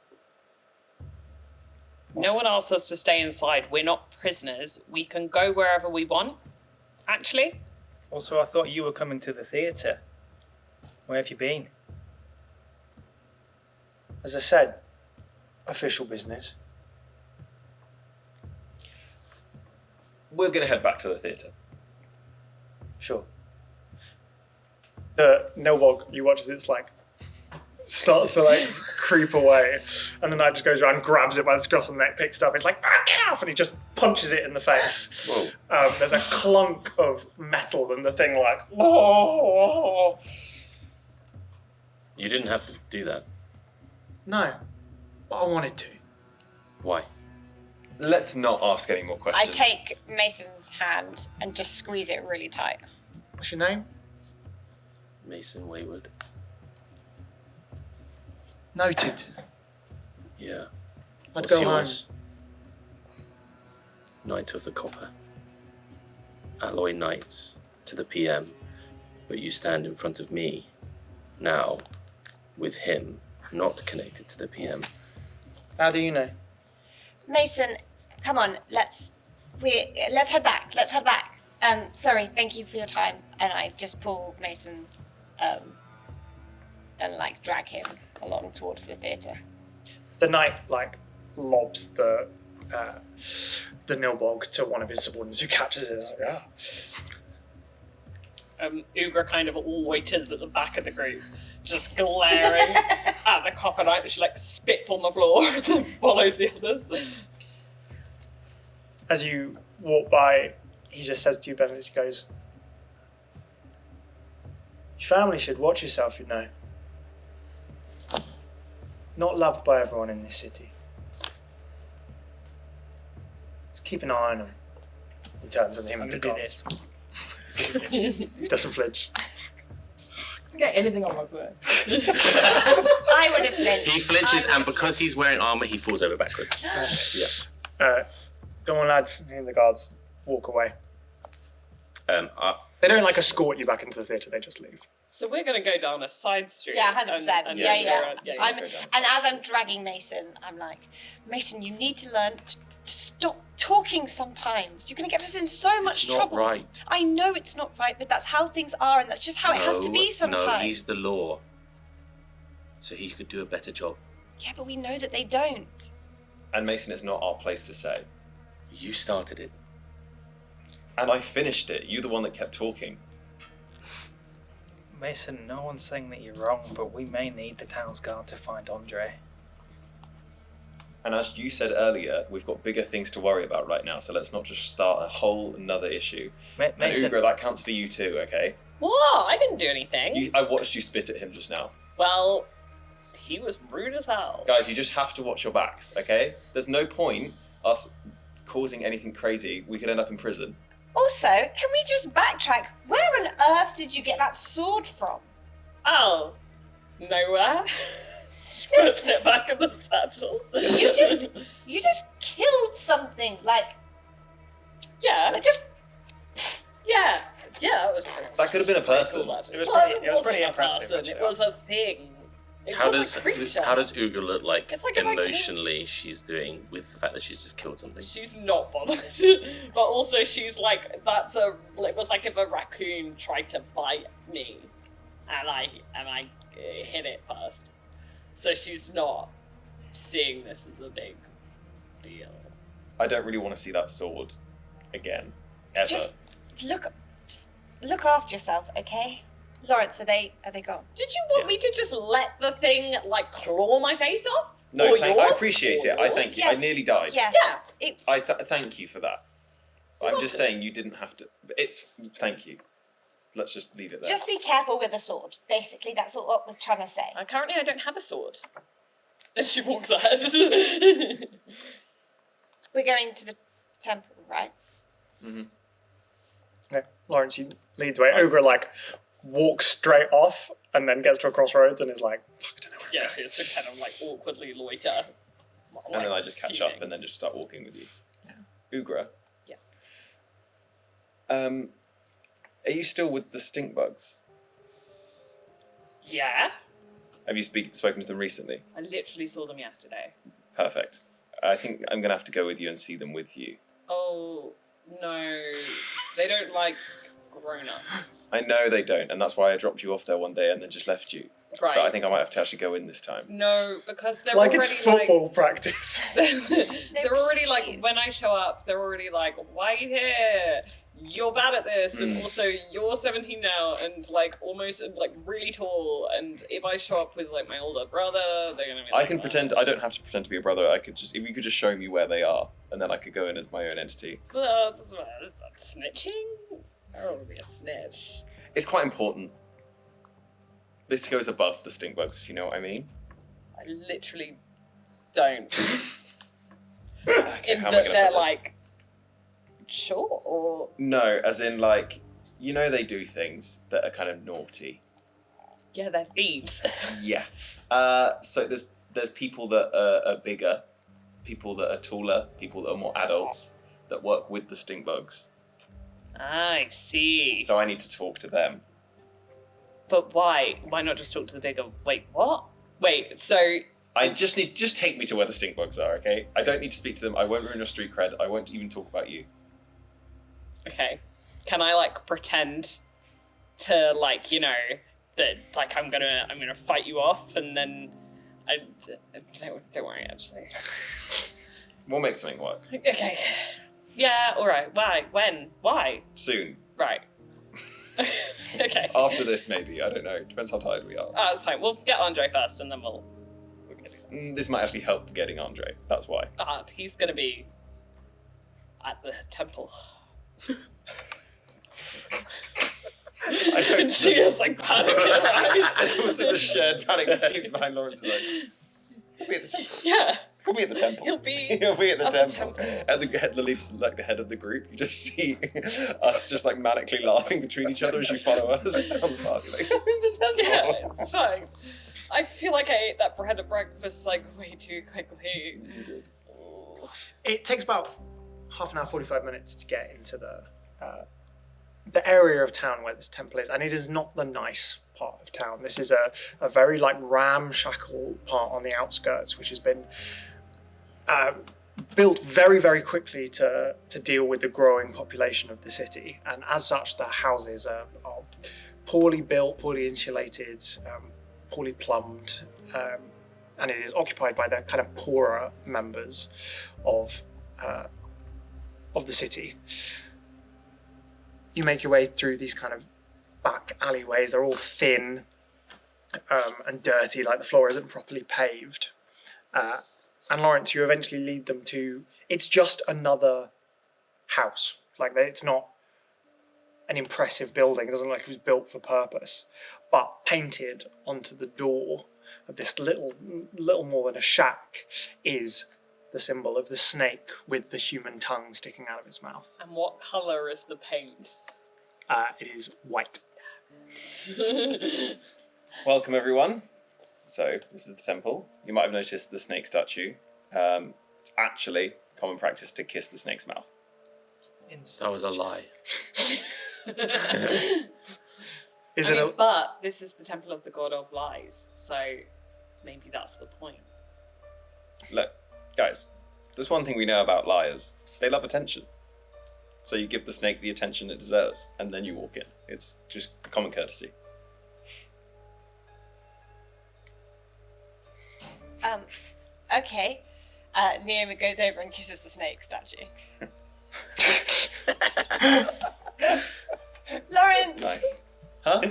No one asked us to stay inside. We're not prisoners. We can go wherever we want. Actually, Also, I thought you were coming to the theatre. Where have you been? As I said, official business. We're gonna head back to the theatre. Sure. The Nilbog, you watch as it's like starts to like creep away, and the knight just goes around and grabs it by the scruff of the neck, picks it up. It's like, "Ah, get off!" And he just punches it in the face. Whoa. There's a clunk of metal, and the thing like, whoa. You didn't have to do that. No, but I wanted to. Why? Let's not ask any more I questions. take Mason's hand and just squeeze it really tight. What's your name? Mason Wayward. Noted. Yeah. I'd What's go yours? Knight of the Copper. Alloy Knights to the PM, but you stand in front of me now with him not connected to the PM. home. How do you know? Mason, come on, let's head back. Let's head back. Sorry, thank you for your time. And I just pull Mason and like drag him along towards the theatre. The knight like lobs the Nilbog to one of his subordinates who catches it. It's like, ah. Ögra kind of always at the back of the group, just glaring at the copper knight, which she like spits on the floor and then follows the others. As you walk by, he just says to you, Benedict, he goes, your family should watch yourself, you know. Not loved by everyone in this city. Just keep an eye on them. He turns on him I'm with going the to do cards. this. He doesn't flinch. I get anything on my foot. I would have flinched. He flinches, I and because he's wearing armor, he falls over backwards. Go on, lads. And the guards walk away. I, They don't like escort you back into the theatre, they just leave. So we're going to go down a side street. Yeah, 100%. and Yeah. go And down as I'm dragging Mason, I'm like, Mason, you need to learn to stop talking sometimes. You're going to get us in so much it's not trouble. right. I know it's not right, but that's how things are, and that's just how it has to be sometimes. No, he's the law. So he could do a better job. Yeah, but we know that they don't. And Mason, it's not our place to say. You started it. And I finished it. You're the one that kept talking. Mason, no one's saying that you're wrong, but we may need the town's guard to find Andre. And as you said earlier, we've got bigger things to worry about right now, so let's not just start a whole another issue. And Mason, Ögra, that counts for you too, okay? What? I didn't do anything. I watched you spit at him just now. Well, he was rude as hell. Guys, you just have to watch your backs, okay? There's no point us causing anything crazy. We could end up in prison. Also, can we just backtrack? Where on earth did you get that sword from? Oh, nowhere. She puts it back in the satchel. You just killed something, Yeah. just. Yeah, that was. That could have been a person. Cool, It was well, pretty- it it was pretty wasn't a impressive, person, It actually. was a thing. It How was a creature. does Ögra look like, It's like if I killed- emotionally she's doing with the fact that she's just killed something? She's not bothered, but also she's like, it was like if a raccoon tried to bite me, and I hit it first. So she's not seeing this as a big deal. I don't really want to see that sword again. Ever. Just look after yourself, okay? Lawrence, are they gone? Did you want me to just let the thing claw my face off? No, Or I yours? appreciate it. I Yours? thank you. Yes. I nearly died. Yes. Yeah. I thank you for that. I'm You're just welcome. saying you didn't have to. Thank you. Let's just leave it there. Just be careful with the sword. Basically, that's what we're trying to say. Currently, I don't have a sword. And she walks ahead. We're going to the temple, right? Okay, Lawrence, you lead the way. Ögra walks straight off and then gets to a crossroads and is like, fuck, I don't know where Yeah, I'm going. she has to kind of awkwardly loiter. And then I just catch up and then just start walking with you. Ögra. Yeah. Are you still with the stink bugs? Yeah, Have you spoken to them recently? I literally saw them yesterday. Perfect. I think I'm gonna have to go with you and see them with you. Oh, no. They don't like grown-ups. I know they don't, and that's why I dropped you off there one day and then just left you. Right. But I think I might have to actually go in this time. No, because they're Like already it's football practice. they're already please. when I show up, they're already like, why are you here? You're bad at this, and also you're 17 now, and almost really tall. And if I show up with my older brother, they're gonna be. I can pretend. I don't have to pretend to be a brother. I could just, if you could just show me where they are, and then I could go in as my own entity. Is that snitching? I don't want to be a snitch. It's quite important. This goes above the stink bugs, if you know what I mean. I literally don't. Okay, In how am I that gonna they're put this? sure, or No, as in they do things that are kind of naughty. yeah, they're thieves. Yeah. So there's people that are bigger, people that are taller, people that are more adults that work with the stink bugs. I see. So I need to talk to them. But why? Why not just talk to the bigger? Wait, what? Wait, so I just take me to where the stink bugs are, okay? I don't need to speak to them. I won't ruin your street cred. I won't even talk about you. okay, can I pretend to that I'm gonna fight you off and then don't worry actually. We'll make something work. Okay. Yeah. All right. Why? When? Why? Soon. Right. Okay. After this, maybe. I don't know. Depends how tired we are. That's fine. We'll get Andre first, and then we'll get it. This might actually help getting Andre. That's why. He's gonna be at the temple. I hope And she has panic in her eyes. There's also the shared panic between behind Lawrence's eyes. He'll be at the temple. Yeah. He'll be at the temple. He'll be He'll be at the at the temple. temple. At the head, the head of the group, you just see us just manically laughing between each other as you follow us on the path. You're it's a temple. Yeah, it's fine. I feel like I ate that bread at breakfast way too quickly. You did. It takes about half an hour, 45 minutes to get into the area of town where this temple is, and it is not the nice part of town. This is a very ramshackle part on the outskirts, which has been built very, very quickly to deal with the growing population of the city, and as such the houses are poorly built, poorly insulated, poorly plumbed, and it is occupied by the kind of poorer members of the city. you make your way through these kind of back alleyways. They're all thin and dirty, like the floor isn't properly paved. And Lawrence, you eventually lead them to, it's just another house. Like, it's not an impressive building. It doesn't look like it was built for purpose. But painted onto the door of this little more than a shack is the symbol of the snake with the human tongue sticking out of its mouth. And what colour is the paint? It is white. Welcome, everyone. So, this is the temple. You might have noticed the snake statue. It's actually common practice to kiss the snake's mouth. That was a lie. But this is the temple of the god of lies, so maybe that's the point. Look, guys, there's one thing we know about liars. They love attention. So you give the snake the attention it deserves, and then you walk in. It's just common courtesy. Okay. Neoma goes over and kisses the snake statue. Lawrence! Nice. Huh?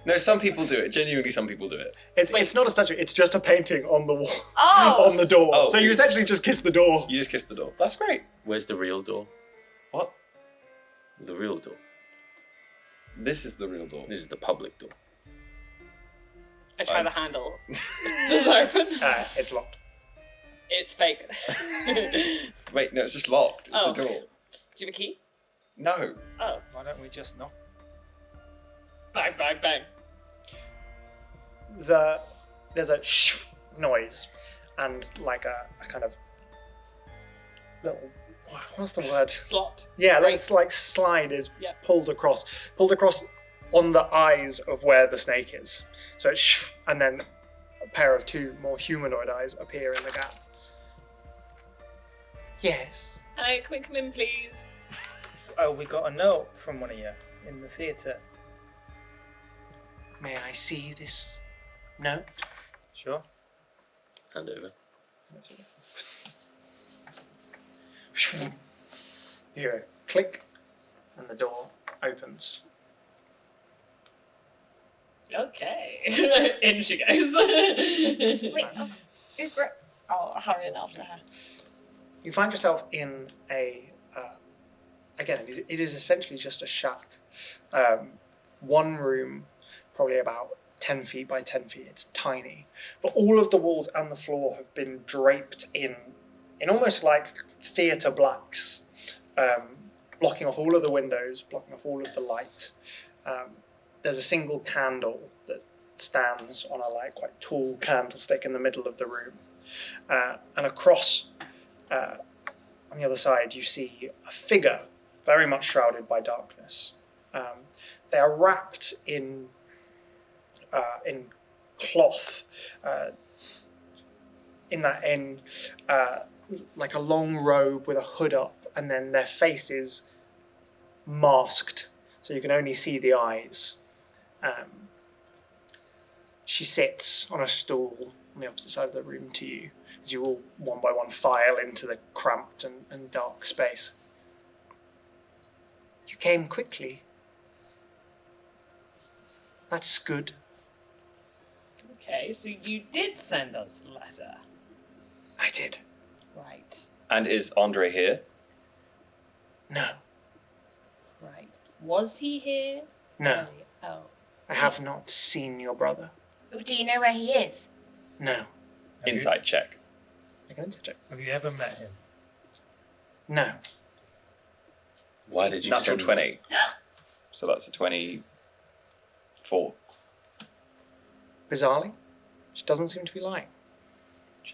No, some people do it. Genuinely, some people do it. It's not a statue, it's just a painting on the wall, Oh! on the door. Oh. So you essentially just kiss the door. You just kiss the door. That's great. Where's the real door? What? The real door. This is the real door. This is the public door. I try the handle. Does it open? It's locked. It's fake. Wait, no, it's just locked. It's Oh. a door. Do you have a key? No. Oh. Why don't we just knock? Bang, bang, bang. There's a shh noise, and like a kind of little, what's the word? Slot. Yeah, Right. that's like slide is Yeah. pulled across on the eyes of where the snake is. So it's shh, and then a pair of two more humanoid eyes appear in the gap. Yes. Hello, can we come in, please? Oh, we got a note from one of you in the theatre. May I see this note? Sure. Hand over. You hear a click, and the door opens. Okay. In she goes. Wait, Ögra. I'll hurry in after her. You find yourself in a, again, it is essentially just a shack. One room, probably about 10 feet by 10 feet. It's tiny. But all of the walls and the floor have been draped in almost like theatre blacks, blocking off all of the windows, blocking off all of the light. There's a single candle that stands on a quite tall candlestick in the middle of the room. And across on the other side, you see a figure very much shrouded by darkness. They are wrapped in cloth, like a long robe with a hood up, and then their faces masked, so you can only see the eyes. She sits on a stool on the opposite side of the room to you, as you all one by one file into the cramped and dark space. You came quickly. That's good. Okay, so you did send us the letter. I did. Right. And is Andre here? No. Right. Was he here? No. Oh. I have not seen your brother. Do you know where he is? No. Insight check. Make an insight check. Have you ever met him? No. Why did you Natural send 20. So that's a 24. Bizarrely, she doesn't seem to be lying.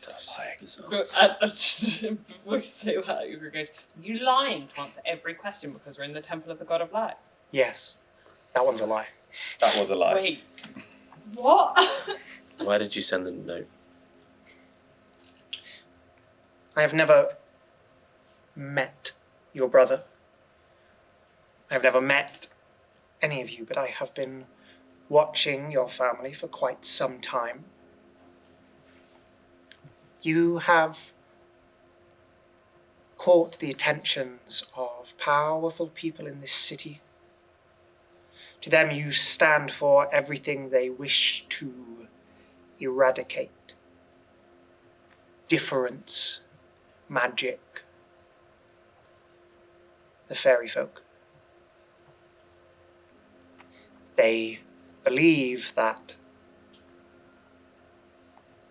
That's so bizarre. Before you say that, Ögra goes, you lying to answer every question because we're in the temple of the god of lies. Yes. That one's a lie. That was a lie. Wait. What? Why did you send the note? I have never met your brother. I have never met any of you, but I have been watching your family for quite some time. You have caught the attentions of powerful people in this city To them you stand for everything they wish to eradicate. Difference, magic, the fairy folk. They believe that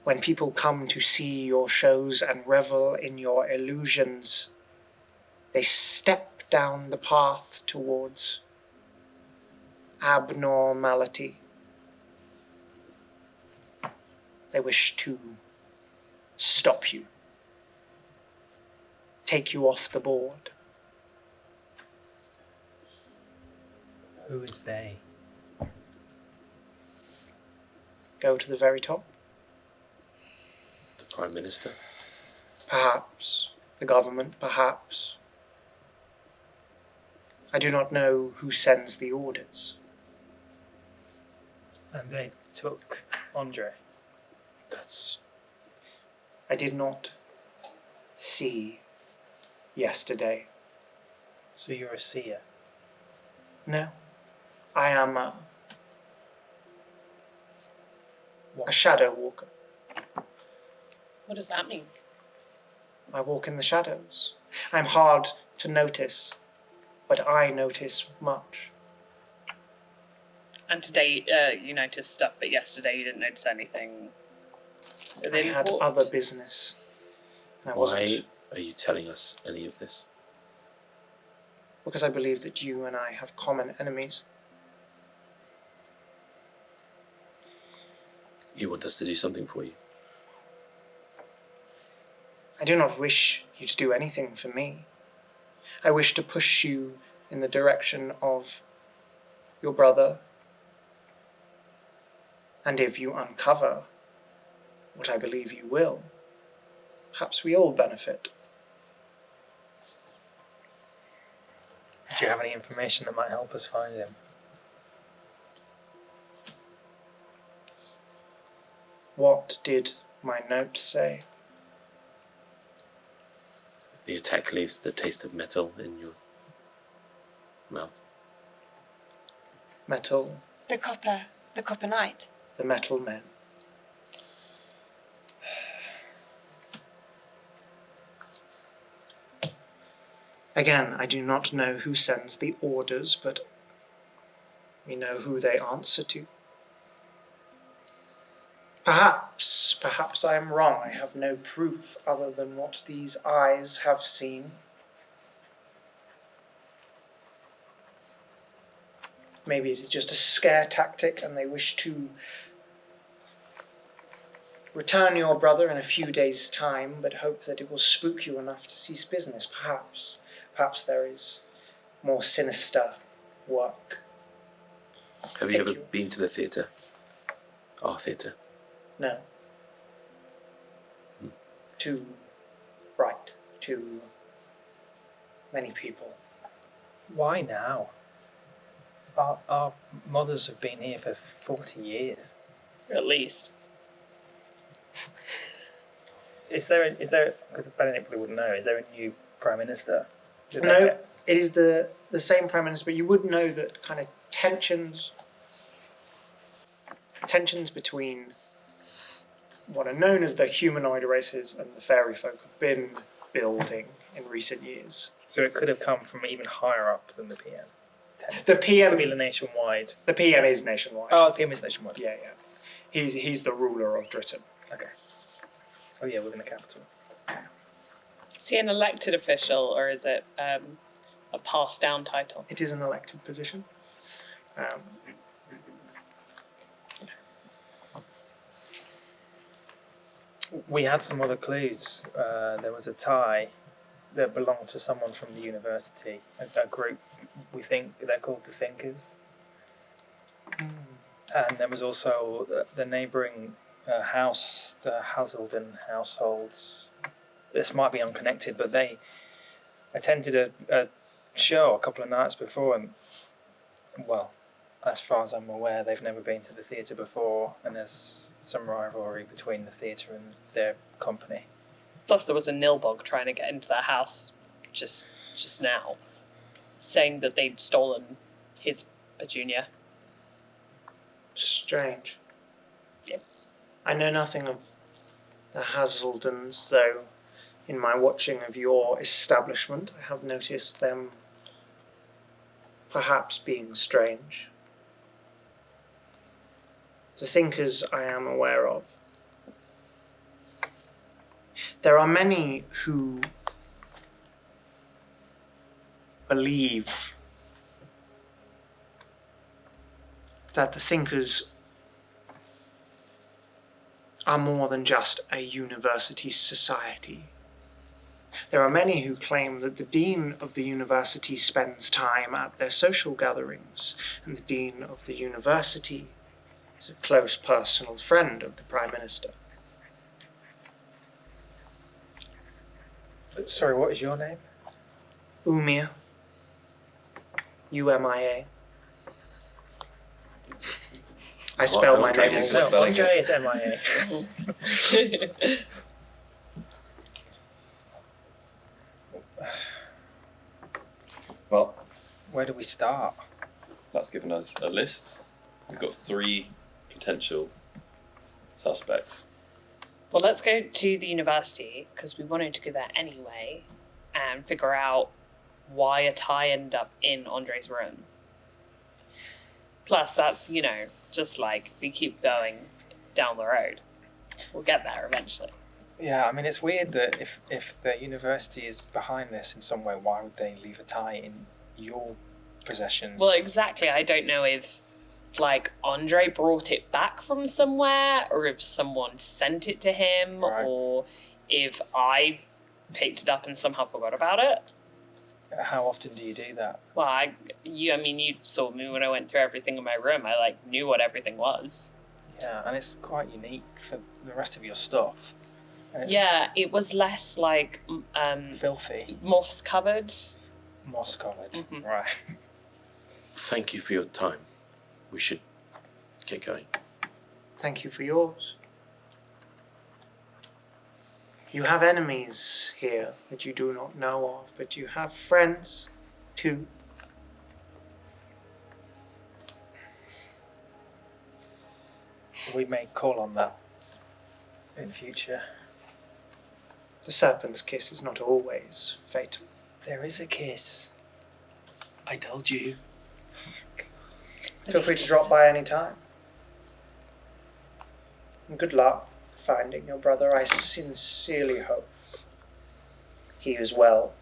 when people come to see your shows and revel in your illusions, they step down the path towards abnormality. They wish to stop you, take you off the board. Who is they? Go to the very top. The Prime Minister. Perhaps. The government, perhaps. I do not know who sends the orders. And they took Andre. That's... I did not see yesterday. So you're a seer. No. I am a shadow walker. What does that mean? I walk in the shadows. I'm hard to notice, but I notice much. And today you noticed stuff, but yesterday you didn't notice anything. I had other business. And I wasn't, Why are you telling us any of this? because I believe that you and I have common enemies. You want us to do something for you? I do not wish you to do anything for me. I wish to push you in the direction of your brother. And if you uncover what I believe you will, perhaps we all benefit. Do you have any information that might help us find him? What did my note say? The attack leaves the taste of metal in your mouth. Metal, The copper knight. the metal men. Again, I do not know who sends the orders, but we know who they answer to. Perhaps I am wrong. I have no proof other than what these eyes have seen. Maybe it is just a scare tactic and they wish to return your brother in a few days' time, but hope that it will spook you enough to cease business. Perhaps there is more sinister work. Have you Thank ever you. been to the theatre? Our theatre? No. Too bright. Too many people. Why now? Our mothers have been here for 40 years. At least. Is there, because Benedict probably wouldn't know, is there a new Prime Minister? Did they No, get- it is the same Prime Minister, but you would know that kind of tensions between what are known as the humanoid races and the fairy folk have been building in recent years. So it could have come from even higher up than the PM. The Could PM, be nationwide. the PM is nationwide. Oh, the PM is nationwide. Yeah. He's the ruler of Britain. Okay. Oh yeah, we're in the capital. Is he an elected official or is it a passed down title? It is an elected position. We had some other clues. There was a tie that belonged to someone from the university, a group, we think they're called the Thinkers. And there was also the neighbouring house, the Hazelden households. This might be unconnected, but they attended a show a couple of nights before, and, well, as far as I'm aware, they've never been to the theatre before, and there's some rivalry between the theatre and their company. Plus there was a Nilbog trying to get into their house just now, saying that they'd stolen his petunia Strange. Yep. I know nothing of the Hazeldens, though in my watching of your establishment I have noticed them perhaps being strange. The thinkers I am aware of. There are many who believe that the thinkers are more than just a university society. There are many who claim that the dean of the university spends time at their social gatherings, and the dean of the university is a close personal friend of the Prime Minister. Sorry, what is your name? Umia. Umia. I spell my name Andre's also. No, spelling Andre it. is MIA. Well, Where do we start? that's given us a list. We've got 3 potential suspects. Well, let's go to the university because we wanted to go there anyway and figure out why a tie ended up in Andre's room. Plus, that's, just like we keep going down the road. We'll get there eventually. Yeah, I mean, it's weird that if the university is behind this in some way, why would they leave a tie in your possessions? Well, exactly. I don't know if, Andre brought it back from somewhere or if someone sent it to him Right. or if I picked it up and somehow forgot about it. How often do you do that? Well, you saw me when I went through everything in my room. I, knew what everything was. Yeah, and it's quite unique for the rest of your stuff. And it's Yeah, it was less, filthy, moss-covered. moss covered. Mhm. Right. Thank you for your time. We should get going. Thank you for yours. You have enemies here that you do not know of, but you have friends too. We may call on that in future. The serpent's kiss is not always fatal. There is a kiss. I told you. Feel free to drop by any time. And good luck finding your brother. I sincerely hope he is well.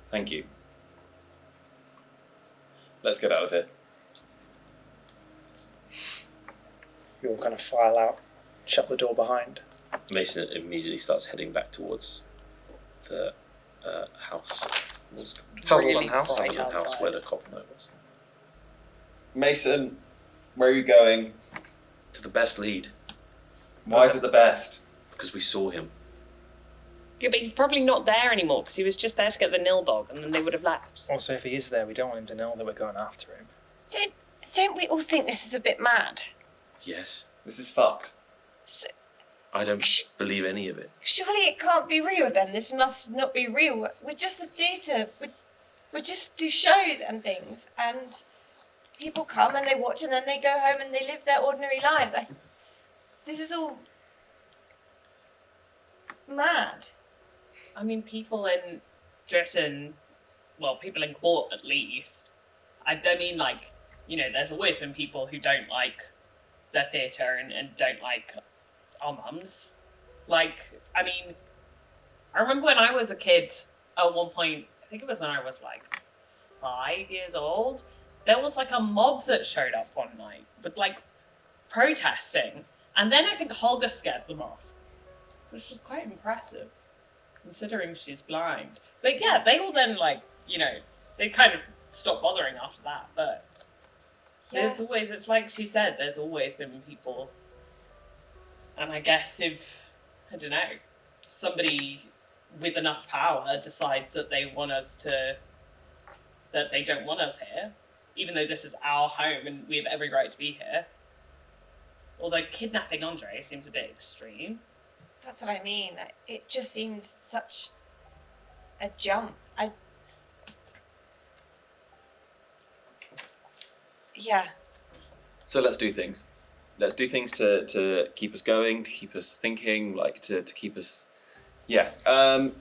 Thank you. Let's get out of here. You'll kind of file out, shut the door behind. Mason immediately starts heading back towards the house. Hazelden Really house. bright Hazelden house outside. where the copper note was. Mason, where are you going? To the best lead, Why is it the best? because we saw him. Yeah, but he's probably not there anymore because he was just there to get the nilbog and then they would have left. Also, if he is there, we don't want him to know that we're going after him. Don't we all think this is a bit mad? Yes. This is fucked. So, I don't believe any of it. surely it can't be real then. This must not be real. We're just a theatre. We just do shows and things. And people come and they watch and then they go home and they live their ordinary lives. This is all mad. I mean, people in Britain, well, people in court at least, I mean, there's always been people who don't like the theatre and don't like our mums. I remember when I was a kid, at one point, I think it was when I was 5 years old, there was a mob that showed up one night, but protesting. And then I think Holger scared them off, which was quite impressive, considering she's blind. But yeah, they all then they kind of stopped bothering after that. But there's always, it's like she said, there's always been people. And I guess if, I don't know, somebody with enough power decides that they want us that they don't want us here, even though this is our home and we have every right to be here. Although kidnapping Andre seems a bit extreme. That's what I mean. It just seems such a jump. Yeah. So let's do things. Let's do things to keep us going, to keep us thinking, like to keep us. Yeah. Can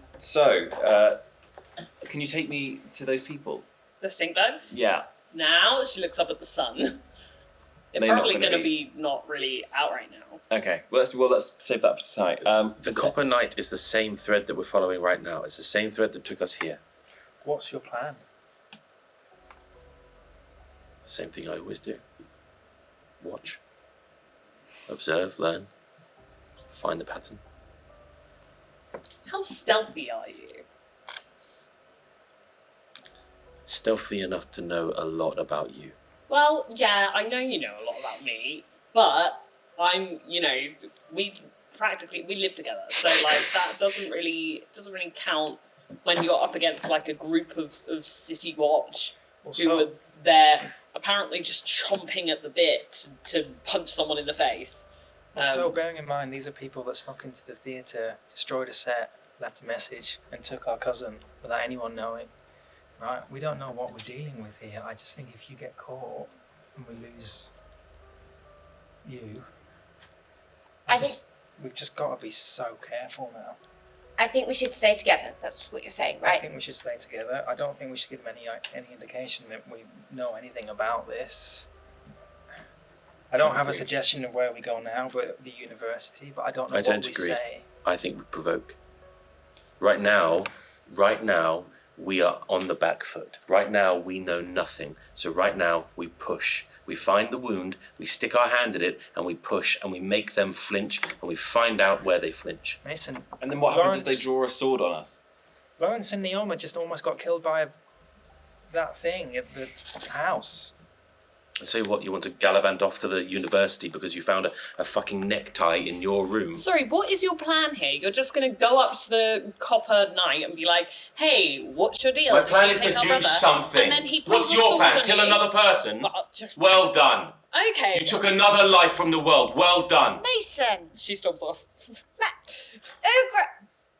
you take me to those people? The stink bugs? Yeah. Now she looks up at the sun. They're They're not probably gonna going to be not really out right now. Okay. Well, let's save that for tonight. The Copper Knight is the same thread that we're following right now. It's the same thread that took us here. What's your plan? The same thing I always do. Watch. Observe, learn. Find the pattern. How stealthy are you? Stealthy enough to know a lot about you. Well, yeah, I know you know a lot about me, but I'm, we live together, so like that doesn't really count when you're up against like a group of City Watch who are there apparently just chomping at the bit to punch someone in the face. So bearing in mind, these are people that snuck into the theatre, destroyed a set, left a message, and took our cousin without anyone knowing. Right? We don't know what we're dealing with here. I just think if you get caught and we lose you, we've just got to be so careful now. I think we should stay together. That's what you're saying, I right? think we should stay together. I don't think we should give them any indication that we know anything about this. I don't have a suggestion of where we go now, but the university. But I don't know what we say. I think we provoke. Right now, we are on the back foot. Right now, we know nothing. So right now, we push. We find the wound, we stick our hand in it, and we push, and we make them flinch, and we find out where they flinch. Mason. And then what happens if they draw a sword on us? Lawrence and Neoma just almost got killed by that thing at the house. So what, you want to gallivant off to the university because you found a fucking necktie in your room? Sorry, what is your plan here? You're just going to go up to the Copper Knight and be like, hey, what's your deal? My plan is to do something. And then he What's your plan? Kill another person? Well done. Okay. You took another life from the world. Well done. Mason! She storms off. Ögra!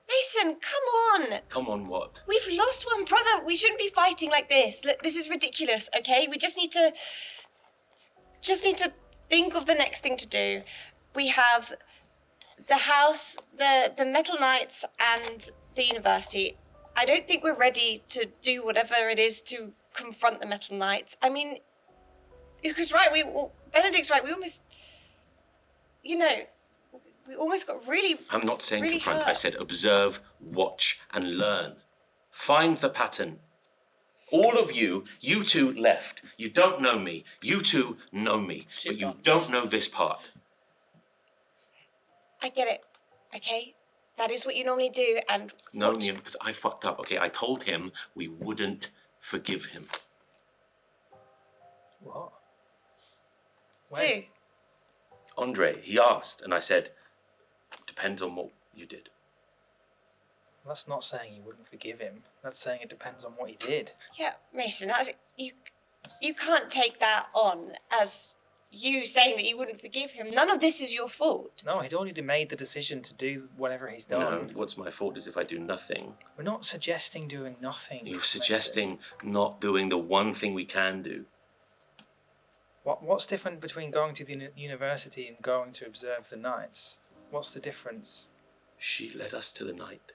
Mason, come on! Come on, what? We've lost one brother. We shouldn't be fighting like this. Look, this is ridiculous, okay? We just need to think of the next thing to do. We have the house, the Metal Knights, and the university. I don't think we're ready to do whatever it is to confront the Metal Knights. I mean, Uka's right. Benedict's right. We almost, we almost got really. I'm not saying really confront. hurt. I said observe, watch, and learn. Find the pattern. All of you two left. You don't know me. You two know me. But you don't know this part. I get it, okay? That is what you normally do, and... No, because I fucked up, okay? I told him we wouldn't forgive him. What? Who? Andre, he asked, and I said, depends on what you did. That's not saying you wouldn't forgive him. That's saying it depends on what he did. Yeah, Mason, you can't take that on as you saying that you wouldn't forgive him. None of this is your fault. No, he'd already made the decision to do whatever he's done. No, what's my fault is if I do nothing. We're not suggesting doing nothing. You're suggesting not doing the one thing we can do. What's different between going to the university and going to observe the knights? What's the difference? She led us to the night.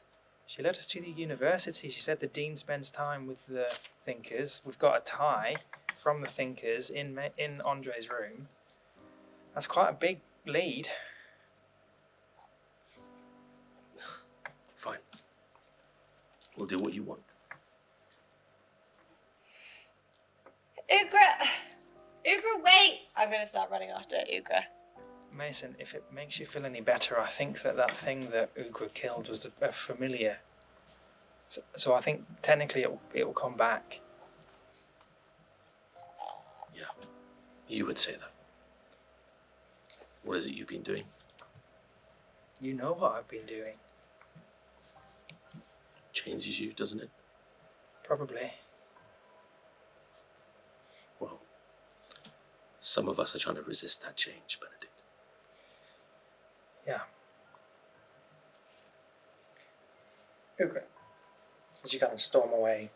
She led us to the university. She said the dean spends time with the thinkers. We've got a tie from the thinkers in Andre's room. That's quite a big lead. Fine. We'll do what you want. Ögra, wait! I'm going to start running after Ögra. Mason, if it makes you feel any better, I think that thing that Ögra killed was a familiar. So I think technically it will come back. Yeah, you would say that. What is it you've been doing? You know what I've been doing. Changes you, doesn't it? Probably. Well, some of us are trying to resist that change, Benedict. Yeah. Ögra, as you kind of storm away,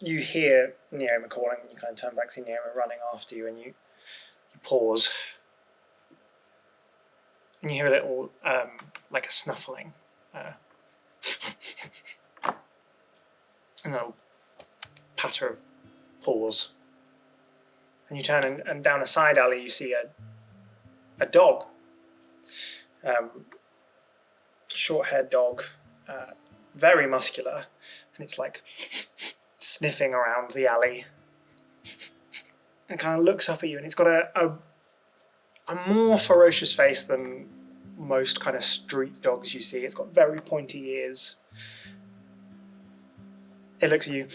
you hear Neoma calling, and you kind of turn back, see Neoma running after you, and pause. And you hear a little, like a snuffling. And a patter of paws. And you turn and down a side alley you see a dog. Short-haired dog, very muscular, and it's like sniffing around the alley. And it kind of looks up at you, and it's got a more ferocious face than most kind of street dogs you see. It's got very pointy ears. It looks at you.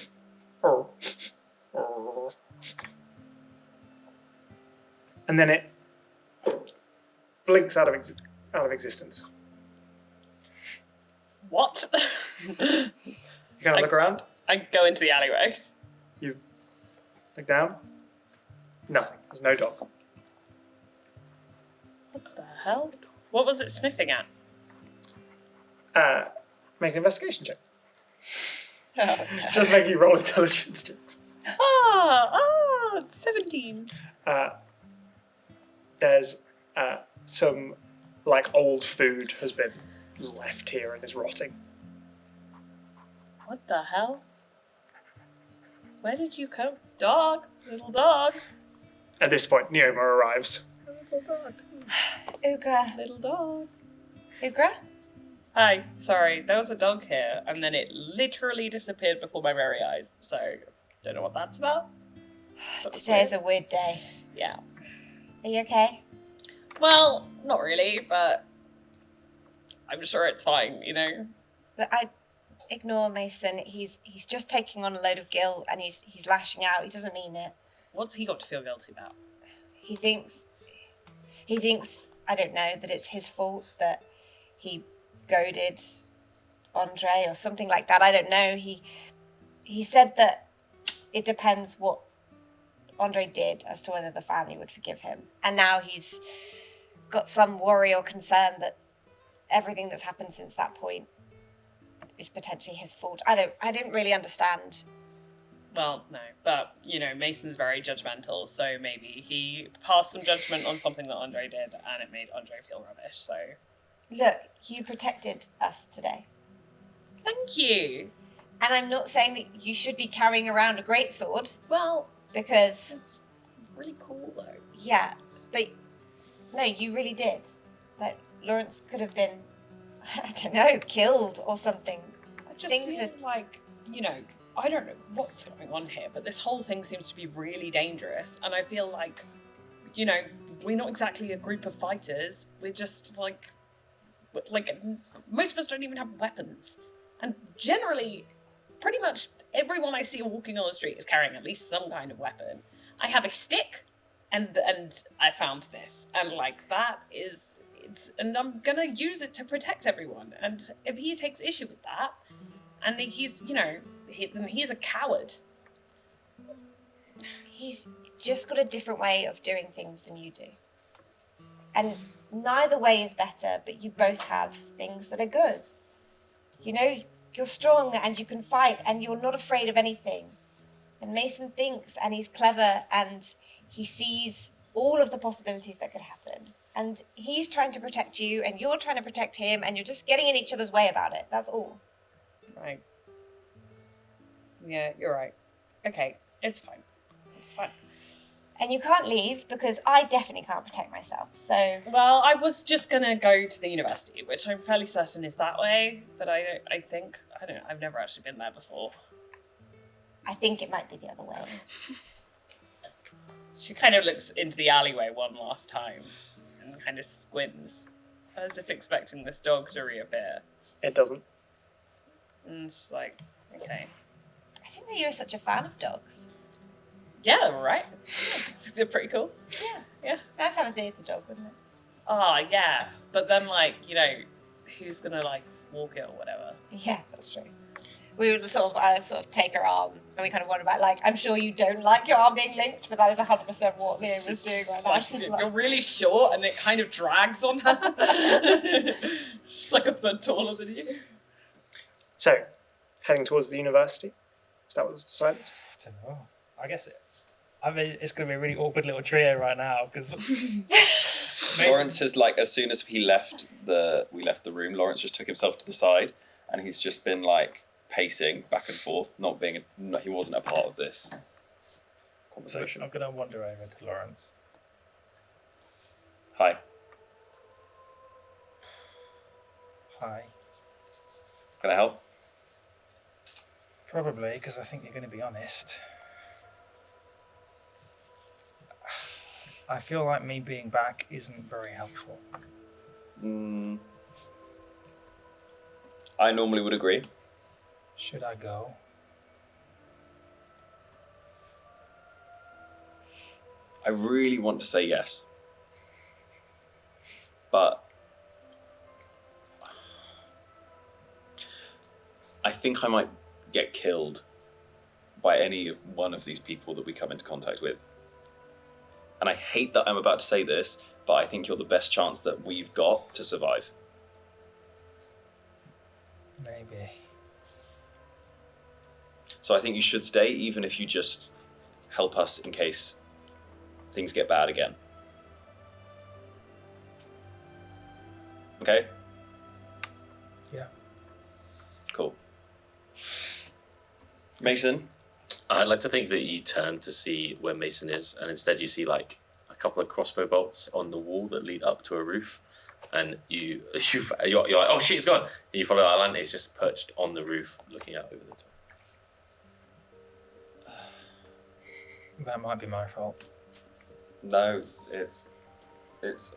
And then it blinks out of existence. What? You kind of look around. I go into the alleyway. You look down. Nothing. There's no dog. What the hell? What was it sniffing at? Make an investigation check. Just make you roll intelligence checks. 17. There's some like old food has been left here and is rotting. What the hell? Where did you come? Dog, little dog. At this point, Neoma arrives. Little dog. Ögra. Little dog. Ögra? Hi, sorry, there was a dog here, and then it literally disappeared before my very eyes, so don't know what that's about. Today's a weird day. Yeah. Are you okay? Well, not really, but I'm sure it's fine, you know? But I ignore Mason. He's just taking on a load of guilt and he's lashing out. He doesn't mean it. What's he got to feel guilty about? He thinks I don't know, that it's his fault that he goaded Andre or something like that. I don't know. He said that it depends what Andre did as to whether the family would forgive him. And now he's got some worry or concern that everything that's happened since that point is potentially his fault. I didn't really understand. Well, no, but, you know, Mason's very judgmental, so maybe he passed some judgment on something that Andre did, and it made Andre feel rubbish, so... Look, you protected us today. Thank you! And I'm not saying that you should be carrying around a greatsword, Well, because... it's really cool, though. Yeah, but... No, you really did. Like, Lawrence could have been, I don't know, killed or something. I just Things feel like, you know, I don't know what's going on here, but this whole thing seems to be really dangerous, and I feel like, you know, we're not exactly a group of fighters. We're just like most of us don't even have weapons, and generally, pretty much everyone I see walking on the street is carrying at least some kind of weapon. I have a stick, and I found this, and like that is and I'm gonna use it to protect everyone. And if he takes issue with that, and he's, you know, then he's a coward. He's just got a different way of doing things than you do. And neither way is better, but you both have things that are good. You know, you're strong and you can fight and you're not afraid of anything. And Mason thinks and he's clever and he sees all of the possibilities that could happen. And he's trying to protect you and you're trying to protect him and you're just getting in each other's way about it. That's all. Right. Yeah, you're right. Okay, it's fine. It's fine. And you can't leave because I definitely can't protect myself. So, Well, I was just gonna go to the university, which I'm fairly certain is that way, but I've never actually been there before. I think it might be the other way. She kind of looks into the alleyway one last time and kind of squints, as if expecting this dog to reappear. It doesn't. And she's like, okay. I didn't know you were such a fan of dogs. Yeah, right. They're pretty cool. Yeah. Nice to have a theatre dog, wouldn't it? Oh, yeah. But then, like, you know, who's gonna, like, walk it or whatever? Yeah, that's true. We would sort of take her arm and we kind of wonder about, like, I'm sure you don't like your arm being linked, but that is 100% what Liam was doing right now. Like, She's you're like, really short and it kind of drags on her. She's like a foot taller than you. So, heading towards the university. Is that what was decided? I don't know. I guess I mean, it's going to be a really awkward little trio right now because Lawrence has like, as soon as we left the room, Lawrence just took himself to the side, and he's just been like pacing back and forth, he wasn't a part of this conversation. I'm going to wander over to Lawrence. Hi. Hi. Can I help? Probably, because I think you're going to be honest. I feel like me being back isn't very helpful. I normally would agree. Should I go? I really want to say yes. But I think I might get killed by any one of these people that we come into contact with. And I hate that I'm about to say this, but I think you're the best chance that we've got to survive. Maybe. So I think you should stay, even if you just help us in case things get bad again. Okay? Yeah. Cool. Mason? I'd like to think that you turn to see where Mason is, and instead you see like a couple of crossbow bolts on the wall that lead up to a roof, and you're like, oh shit, it's gone. And you follow Alan. He's just perched on the roof, looking out over the top. That might be my fault. No, it's.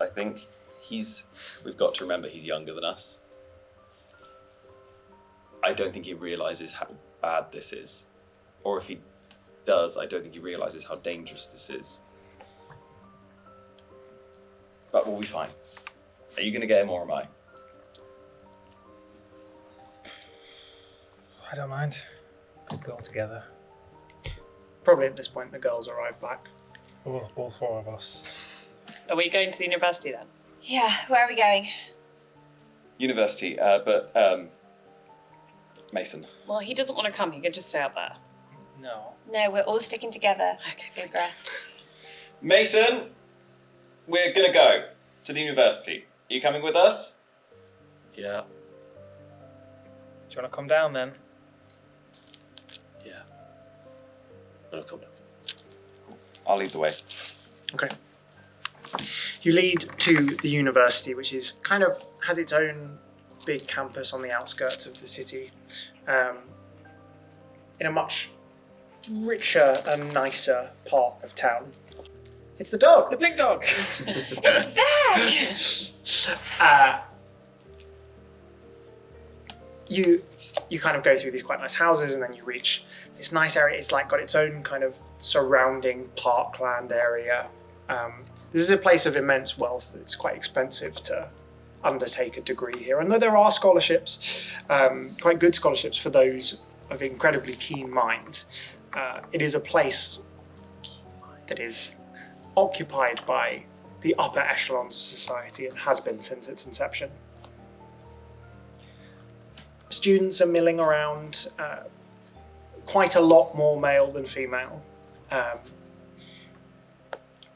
I think we've got to remember he's younger than us. I don't think he realizes how bad this is. Or if he does, I don't think he realizes how dangerous this is. But we'll be fine. Are you going to get him or am I? I don't mind. Could go together. Probably at this point the girls arrive back. All four of us. Are we going to the university then? Yeah, where are we going? University, but Mason. Well, he doesn't want to come. He can just stay up there. No. No, we're all sticking together. Okay, Ögra. Mason, we're going to go to the university. Are you coming with us? Yeah, Do you want to come down then? yeah. No, come down. I'll lead the way. Okay. You lead to the university, which is kind of has its own big campus on the outskirts of the city, in a much richer and nicer part of town. It's the dog. The big dog! It's back! You kind of go through these quite nice houses, and then you reach this nice area. It's like got its own kind of surrounding parkland area. This is a place of immense wealth. It's quite expensive to undertake a degree here. And though there are scholarships, quite good scholarships for those of incredibly keen mind, it is a place that is occupied by the upper echelons of society and has been since its inception. Students are milling around, quite a lot more male than female,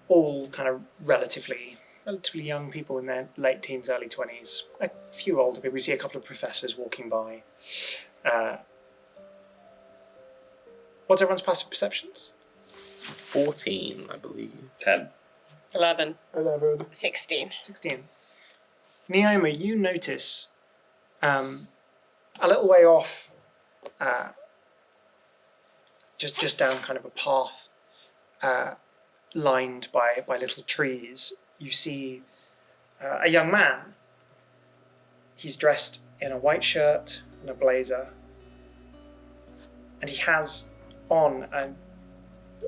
all kind of relatively young people in their late teens, early 20s, a few older people. We see a couple of professors walking by. What's everyone's passive perceptions? 14, I believe. 10. 11. 16. 16. Neoma, you notice a little way off, just down kind of a path lined by little trees, you see a young man. He's dressed in a white shirt and a blazer, and he has on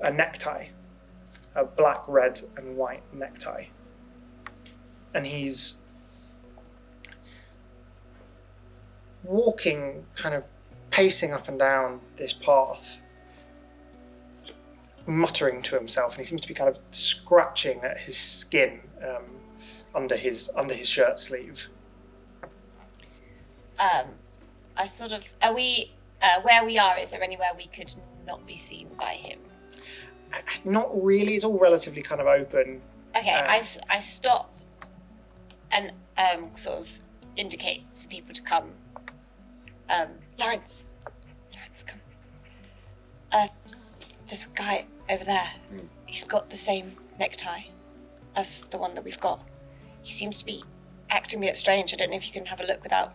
a necktie, a black, red, and white necktie. And he's walking, kind of pacing up and down this path, muttering to himself, and he seems to be kind of scratching at his skin under his shirt sleeve. I sort of... Are we... where we are, is there anywhere we could not be seen by him? Not really. It's all relatively kind of open. Okay, I stop and sort of indicate for people to come. Lawrence, come. There's a guy over there. He's got the same necktie as the one that we've got. He seems to be acting a bit strange. I don't know if you can have a look without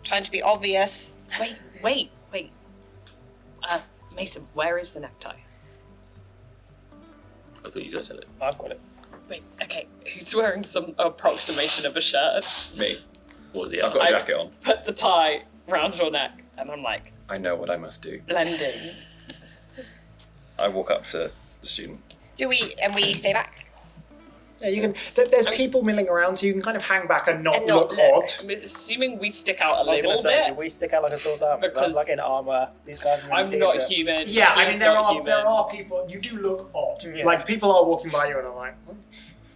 trying to be obvious. Wait. Mason, where is the necktie? I thought you guys had it. I've got it. Wait, okay, who's wearing some approximation of a shirt? Me. What was the I've got a jacket on. Put the tie round your neck, and I'm like, I know what I must do. blending. I walk up to the student. Do we stay back? Yeah, you can. There's people milling around, so you can kind of hang back and not look look. odd. I'm assuming we stick out a I was little gonna say, do bit. we stick out like a sore thumb? Because I'm like in armour. These guys are in I'm not theatre. human. Yeah, I mean he's there not are human. people. You do look odd. Yeah. Like people are walking by you and are like,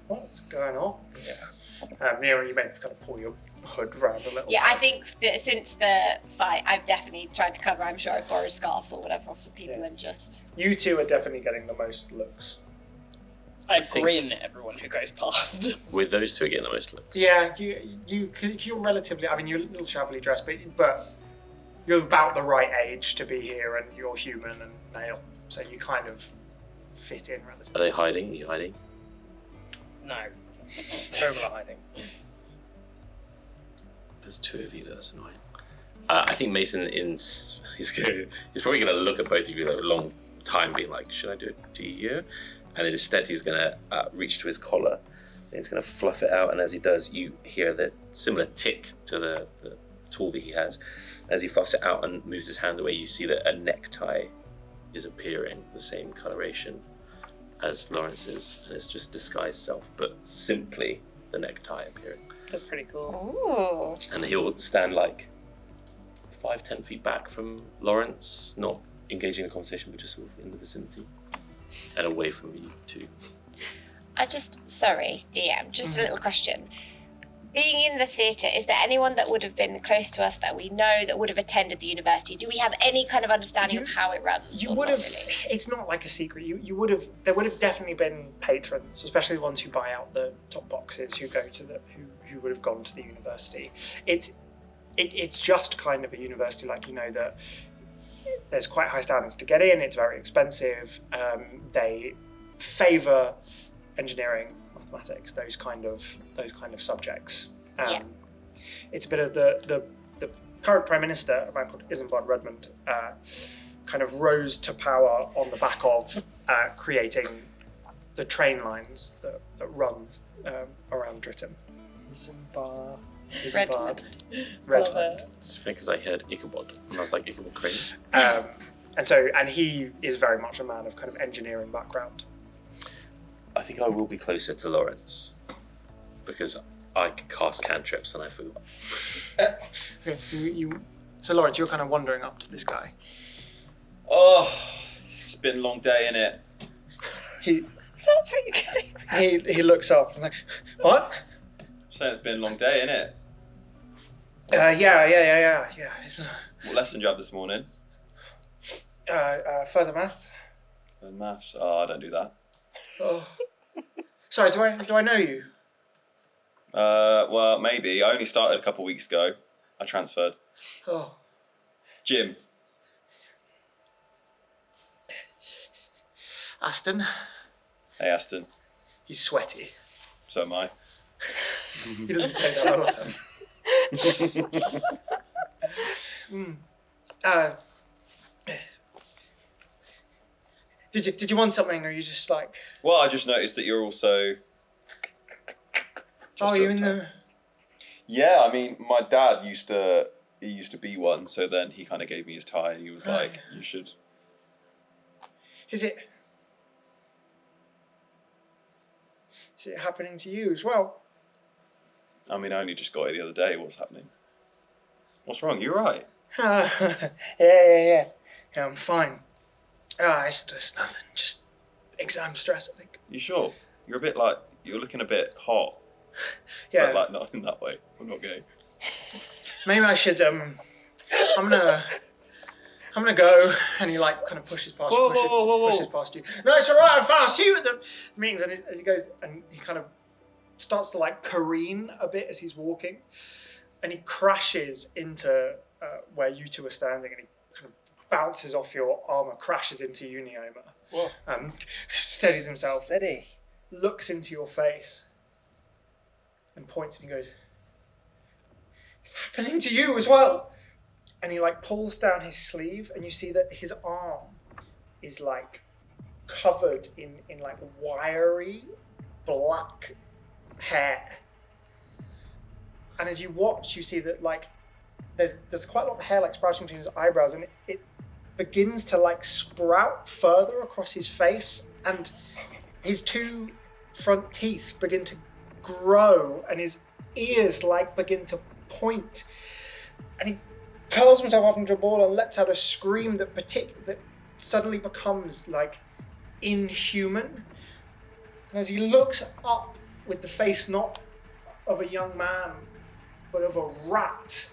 what's going on? Yeah. Mira, you may kind of pull your hood round a little. Yeah, I think that since the fight, I've definitely tried to cover. I'm sure I've borrowed scarves or whatever off of people and just. You two are definitely getting the most looks. I think- grin at everyone who goes past. With those two getting the most looks. Yeah, you're relatively. I mean, you're a little shabbily dressed, but you're about the right age to be here, and you're human and male, so you kind of fit in Are relatively. they hiding? Are you hiding? No. Terrible at hiding. There's two of you. That's annoying. I think Mason he's probably gonna look at both of you a long time, being like, "Should I do it to you?" And then instead, he's gonna reach to his collar, and he's gonna fluff it out. And as he does, you hear the similar tick to the tool that he has. As he fluffs it out and moves his hand away, you see that a necktie is appearing, the same coloration as Lawrence's, and it's just disguised self, but simply the necktie appearing. That's pretty cool. Ooh. And he'll stand like 5-10 feet back from Lawrence, not engaging in the conversation, but just sort of in the vicinity and away from you two. Sorry, DM, just a little question. Being in the theatre, is there anyone that would have been close to us that we know that would have attended the university? Do we have any kind of understanding of how it runs? You or would not have. really? It's not like a secret. You would have. There would have definitely been patrons, especially the ones who buy out the top boxes, who go to who would have gone to the university. It's just kind of a university, like that. There's quite high standards to get in. It's very expensive. They favour engineering, mathematics, those kind of subjects. It's a bit of the current Prime Minister, a man called Isambard Redmond, kind of rose to power on the back of creating the train lines that run around Dritton. Isambard. Redmond. Redmond. It's funny because I heard Ichabod, and I was like, Ichabod Crane. And he is very much a man of kind of engineering background. I think I will be closer to Lawrence because I can cast cantrips and I forgot. Okay, so Lawrence, you're kind of wandering up to this guy. Oh, it's been a long day, innit? That's really good. He looks up and is like, what? Saying it's been a long day, innit? Yeah. What lesson do you have this morning? Further maths. Maths. Oh, I don't do that. Oh. Sorry, do I know you? Well, maybe. I only started a couple weeks ago. I transferred. Oh. Jim. Aston. Hey, Aston. He's sweaty. So am I. He doesn't say that aloud. Did you want something, or are you just like? Well, I just noticed that you're also. Oh, you in the? Yeah, I mean, my dad used to be one, so then he kind of gave me his tie, and he was like, "You should." Is it happening to you as well? I mean, I only just got it the other day. What's happening? What's wrong? You alright? Yeah, I'm fine. It's nothing. Just exam stress, I think. You sure? You're looking a bit hot. Yeah. But not in that way. I'm not gay. Maybe I should. I'm I'm gonna go. And he like kind of pushes past you, pushes past you. No, it's alright, I'm fine, I'll see you at the meetings. And as he goes, and he kind of starts to like careen a bit as he's walking. And he crashes into where you two are standing, and he kind of bounces off your armour, crashes into you, Neoma. Steadies himself. Steady. Looks into your face and points, and he goes, "It's happening to you as well." And he like pulls down his sleeve, and you see that his arm is like covered in like wiry black hair. And as you watch, you see that like there's quite a lot of hair like sprouting between his eyebrows, and it begins to like sprout further across his face, and his two front teeth begin to grow, and his ears like begin to point, and he curls himself up into a ball and lets out a scream that suddenly becomes like inhuman. And as he looks up with the face not of a young man but of a rat,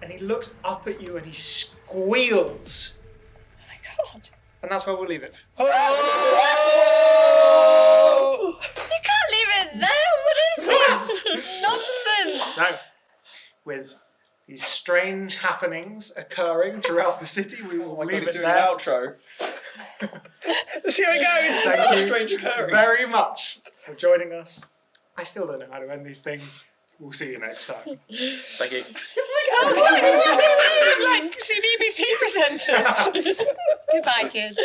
and he looks up at you and he squeals. Oh my god. And that's where we'll leave it. You can't leave it there. What is this? Nonsense. No. With these strange happenings occurring throughout the city, we will leave it doing there. an outro. Let's see how it goes. Thank you Strange occurring. very much for joining us. I still don't know how to end these things. We'll see you next time. Thank you. Like BBC presenters. Goodbye, kids.